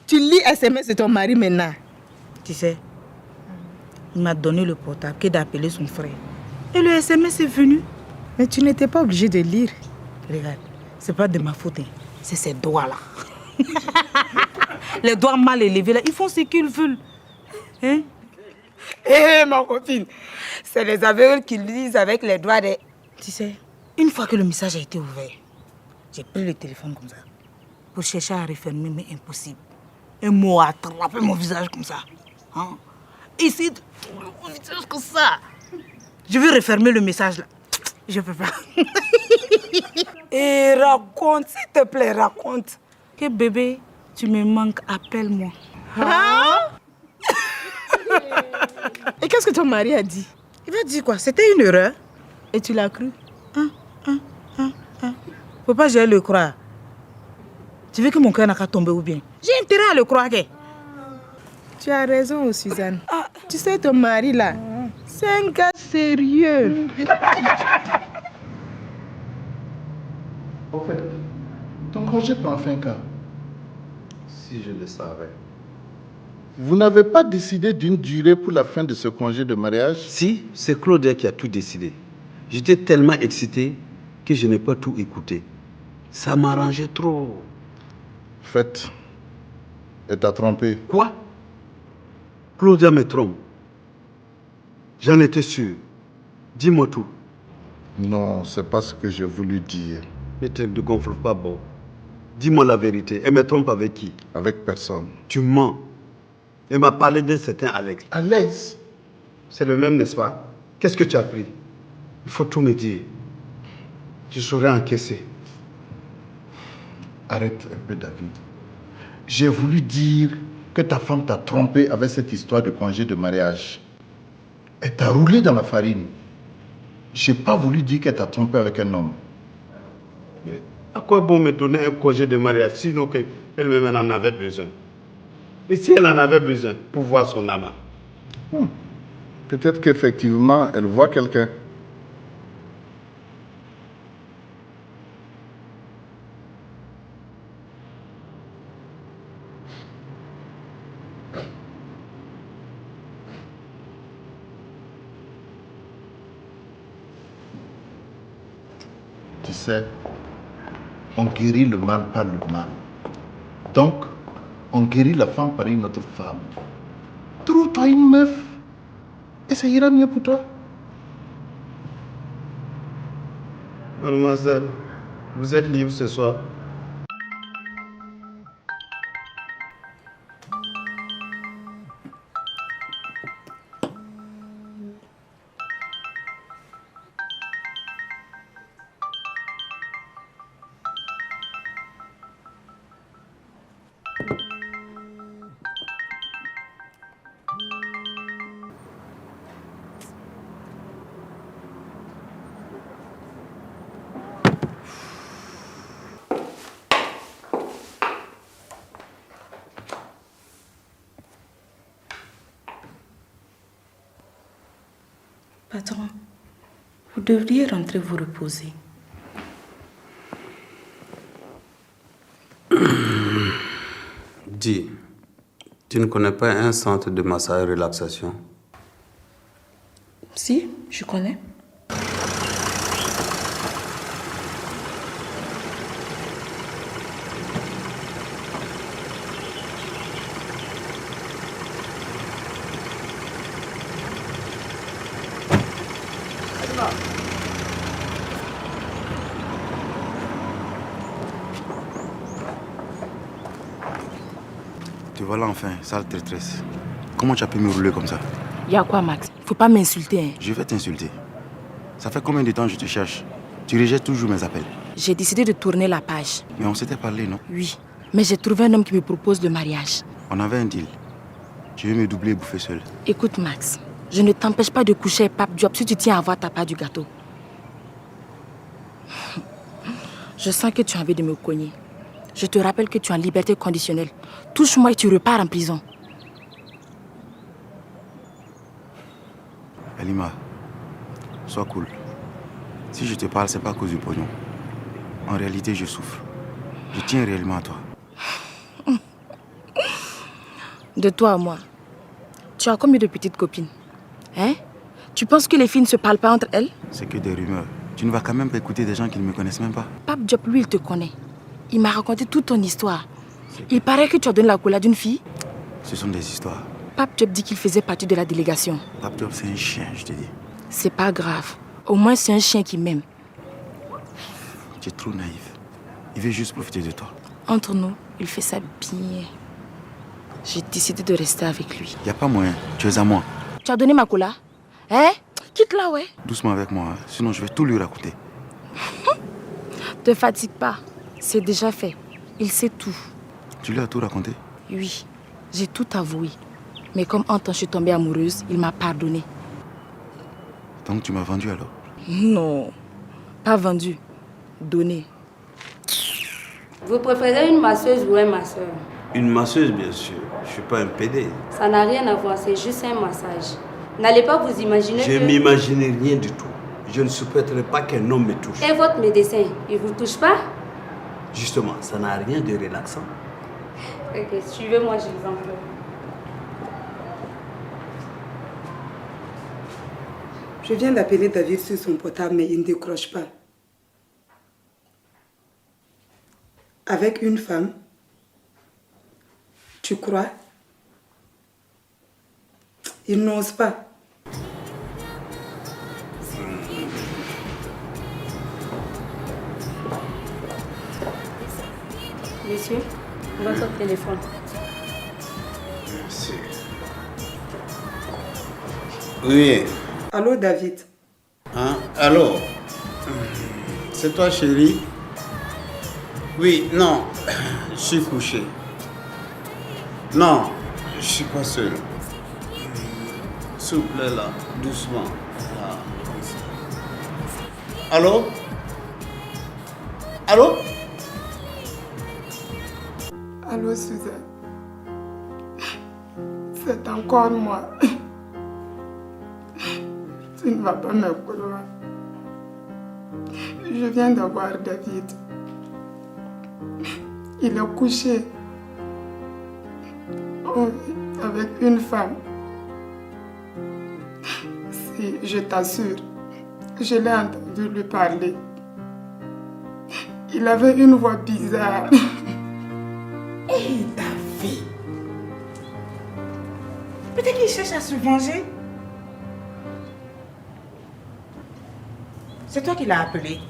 tu lis SMS de ton mari maintenant. Tu sais, il m'a donné le portable que d'appeler son frère. Et le SMS est venu. Mais tu n'étais pas obligé de lire. Regarde, c'est pas de ma faute. C'est ces doigts-là. Les doigts mal élevés, là, ils font ce qu'ils veulent. Hein? Ma copine, c'est les aveugles qui lisent avec les doigts des... Tu sais, une fois que le message a été ouvert, j'ai pris le téléphone comme ça pour chercher à refermer, mais impossible. Un mot a attrapé mon visage comme ça. Hein? Essayer de trouver mon visage comme ça. Je veux refermer le message là. Je peux pas. Et raconte, s'il te plaît, raconte. Que bébé, tu me manques, appelle-moi. Et qu'est-ce que ton mari a dit? Il va dire quoi? C'était une erreur. Et tu l'as cru? Faut pas que j'aille le croire. Tu veux que mon cœur n'a qu'à tomber ou bien? J'ai intérêt à le croire. Tu as raison, Suzanne. Tu sais, ton mari là, c'est un gars sérieux. Au fait, ton congé prend fin quand? Si je le savais. Vous n'avez pas décidé d'une durée pour la fin de ce congé de mariage? Si, c'est Claudia qui a tout décidé. J'étais tellement excité que je n'ai pas tout écouté. Ça m'arrangeait trop. Fait, elle t'a trompé. Quoi? Claudia me trompe. J'en étais sûr. Dis-moi tout. Non, c'est pas ce que j'ai voulu dire. Ne te gonfle pas, Bob. Dis-moi la vérité. Elle me trompe avec qui? Avec personne. Tu mens. Elle m'a parlé d'un certain Alex. Alex? C'est le même, n'est-ce pas? Qu'est-ce que tu as pris? Il faut tout me dire. Je saurais encaisser. Arrête un peu, David. J'ai voulu dire que ta femme t'a trompé avec cette histoire de congé de mariage. Elle t'a roulé dans la farine. J'ai pas voulu dire qu'elle t'a trompé avec un homme. Mais à quoi bon me donner un congé de mariage sinon qu'elle-même en avait besoin? Et si elle en avait besoin pour voir son amant? Peut-être qu'effectivement, elle voit quelqu'un. Tu sais, on guérit le mal par le mal. Donc, on guérit la femme par une autre femme. Trouve-toi une meuf et ça ira mieux pour toi. Mademoiselle, vous êtes libre ce soir? Patron, vous devriez rentrer vous reposer. Dis, tu ne connais pas un centre de massage et relaxation? Si, je connais. Te voilà enfin, sale traîtresse. comment tu as pu me rouler comme ça? Y a quoi, Max? Faut pas m'insulter, hein. Je vais t'insulter. Ça fait combien de temps que je te cherche? Tu rejettes toujours mes appels. J'ai décidé de tourner la page. Mais on s'était parlé, non? Oui, mais j'ai trouvé un homme qui me propose le mariage. On avait un deal. Tu veux me doubler et bouffer seul? Écoute, Max, je ne t'empêche pas de coucher avec Pape Diop si tu tiens à avoir ta part du gâteau. Je sens que tu as envie de me cogner. Je te rappelle que tu es en liberté conditionnelle. Touche-moi et tu repars en prison. Halima, sois cool. Si je te parle, c'est pas à cause du pognon. En réalité, je souffre. Je tiens réellement à toi. De toi à moi, tu as combien de petites copines? Hein? Tu penses que les filles ne se parlent pas entre elles? C'est que des rumeurs. Tu ne vas quand même pas écouter des gens qui ne me connaissent même pas. Pape Diop, lui, il te connaît. Il m'a raconté toute ton histoire. Il paraît que tu as donné la coulade d'une fille. Ce sont des histoires. Pape Diop dit qu'il faisait partie de la délégation. Pape Diop, c'est un chien, je te dis. C'est pas grave. Au moins, c'est un chien qui m'aime. Tu es trop naïf. Il veut juste profiter de toi. Entre nous, il fait ça bien. J'ai décidé de rester avec lui. Y a pas moyen. Tu es à moi. Tu as donné ma cola? Hein? Quitte-la, ouais. Doucement avec moi, hein. Sinon je vais tout lui raconter. Te fatigue pas. C'est déjà fait. Il sait tout. Tu lui as tout raconté? Oui, j'ai tout avoué. Mais comme en temps je suis tombée amoureuse, il m'a pardonné. Donc tu m'as vendu alors? Non, pas vendu. Donné. Vous préférez une masseuse ou un masseur? Une masseuse, bien sûr. Je ne suis pas un PD. Ça n'a rien à voir, c'est juste un massage. N'allez pas vous imaginer Je que... m'imaginais rien du tout. Je ne souhaiterais pas qu'un homme me touche. Et votre médecin, il vous touche pas? Justement, ça n'a rien de relaxant. Ok, suivez-moi, je vous en prie. Je viens d'appeler David sur son portable, mais il ne décroche pas. Avec une femme? Tu crois? Il n'ose pas. Monsieur, votre téléphone. Merci. Oui. Allô, David? Hein? Allô? C'est toi, chérie? Oui, non. Je suis couché. Non, je suis pas seul. S'il vous plaît, là, doucement. Là, comme ça. Allô? Allô? Allô, Suzanne. C'est encore moi. Tu ne vas pas me croire. Je viens d'avoir David. Il est couché avec une femme. Si, je t'assure, je l'ai entendu lui parler. Il avait une voix bizarre. Hé, David! Peut-être qu'il cherche à se venger. C'est toi qui l'as appelé.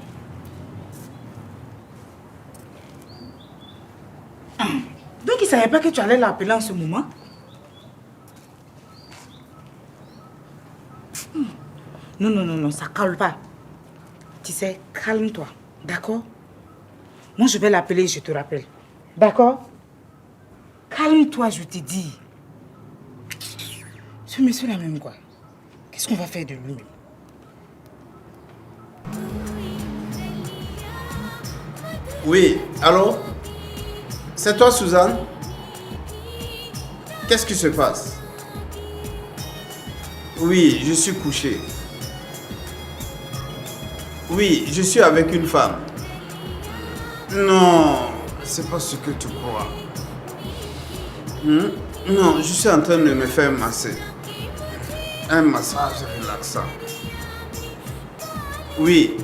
Donc il ne savait pas que tu allais l'appeler en ce moment? Non, non, non, non, ça calme pas. Tu sais, calme-toi, d'accord? Moi, je vais l'appeler et je te rappelle. D'accord? Calme-toi, je te dis. Ce monsieur-là même, quoi. Qu'est-ce qu'on va faire de lui? Oui, allô? C'est toi, Suzanne? Qu'est-ce qui se passe? Oui, je suis couché. Oui, je suis avec une femme. Non, c'est pas ce que tu crois. Non, je suis en train de me faire masser. Un massage relaxant. Oui,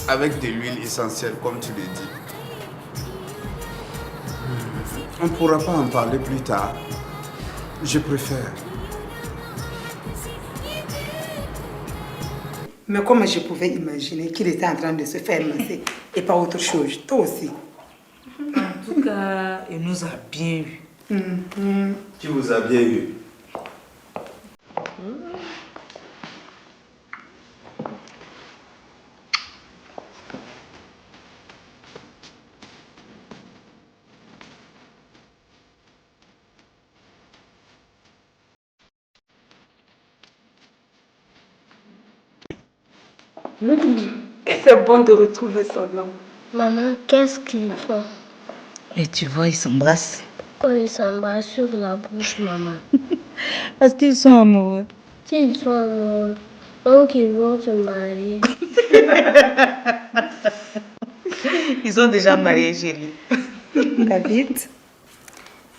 avec de l'huile essentielle, comme tu le dis. On ne pourra pas en parler plus tard. Je préfère. Mais comment je pouvais imaginer qu'il était en train de se faire masser et pas autre chose? Toi aussi. En tout cas, il nous a bien eu. Qui vous a bien eu? C'est bon de retrouver son homme. Maman, qu'est-ce qu'ils font? Et tu vois, ils s'embrassent. Oh, ils s'embrassent sur la bouche, maman. Parce qu'ils sont amoureux. S'ils sont amoureux, donc ils vont se marier. Ils sont déjà mariés, chérie. David,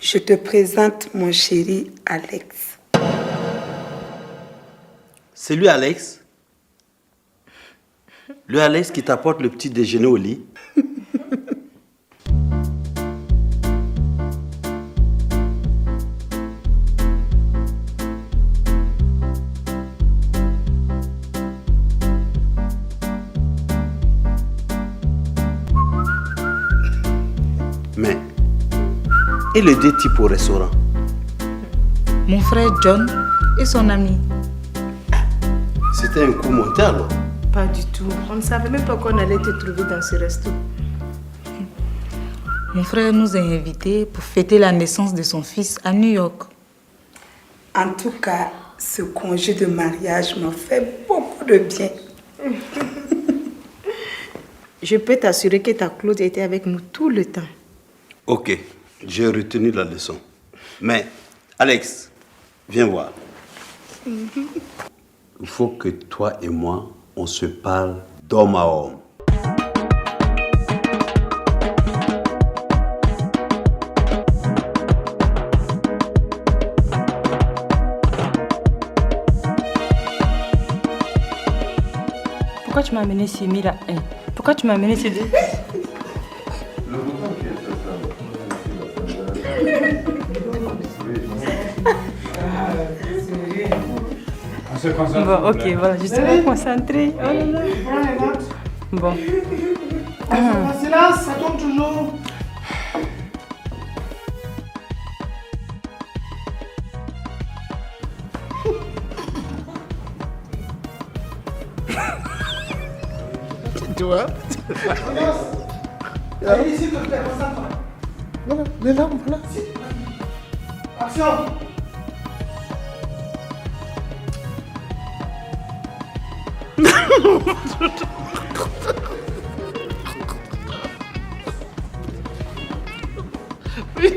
je te présente mon chéri Alex. C'est lui, Alex? Le Alex qui t'apporte le petit déjeuner au lit? Mais, et les deux types au restaurant? Mon frère John et son ami. C'était un coup monté alors? Pas du tout. On ne savait même pas qu'on allait te trouver dans ce resto. Mon frère nous a invités pour fêter la naissance de son fils à New York. En tout cas, ce congé de mariage m'a fait beaucoup de bien. Je peux t'assurer que ta Claude était avec nous tout le temps. Ok, j'ai retenu la leçon. Mais, Alex, viens voir. Il faut que toi et moi, on se parle d'homme à homme. Pourquoi tu m'as amené ici, Mira? Pourquoi tu m'as amené ici? Bon, ok, voilà, je serai concentrée. Oh là là. Bon. Silence, ça tourne toujours. Tu vois? Allez ici, te plaît, concentre. Non, les larmes, voilà. Action. Oui.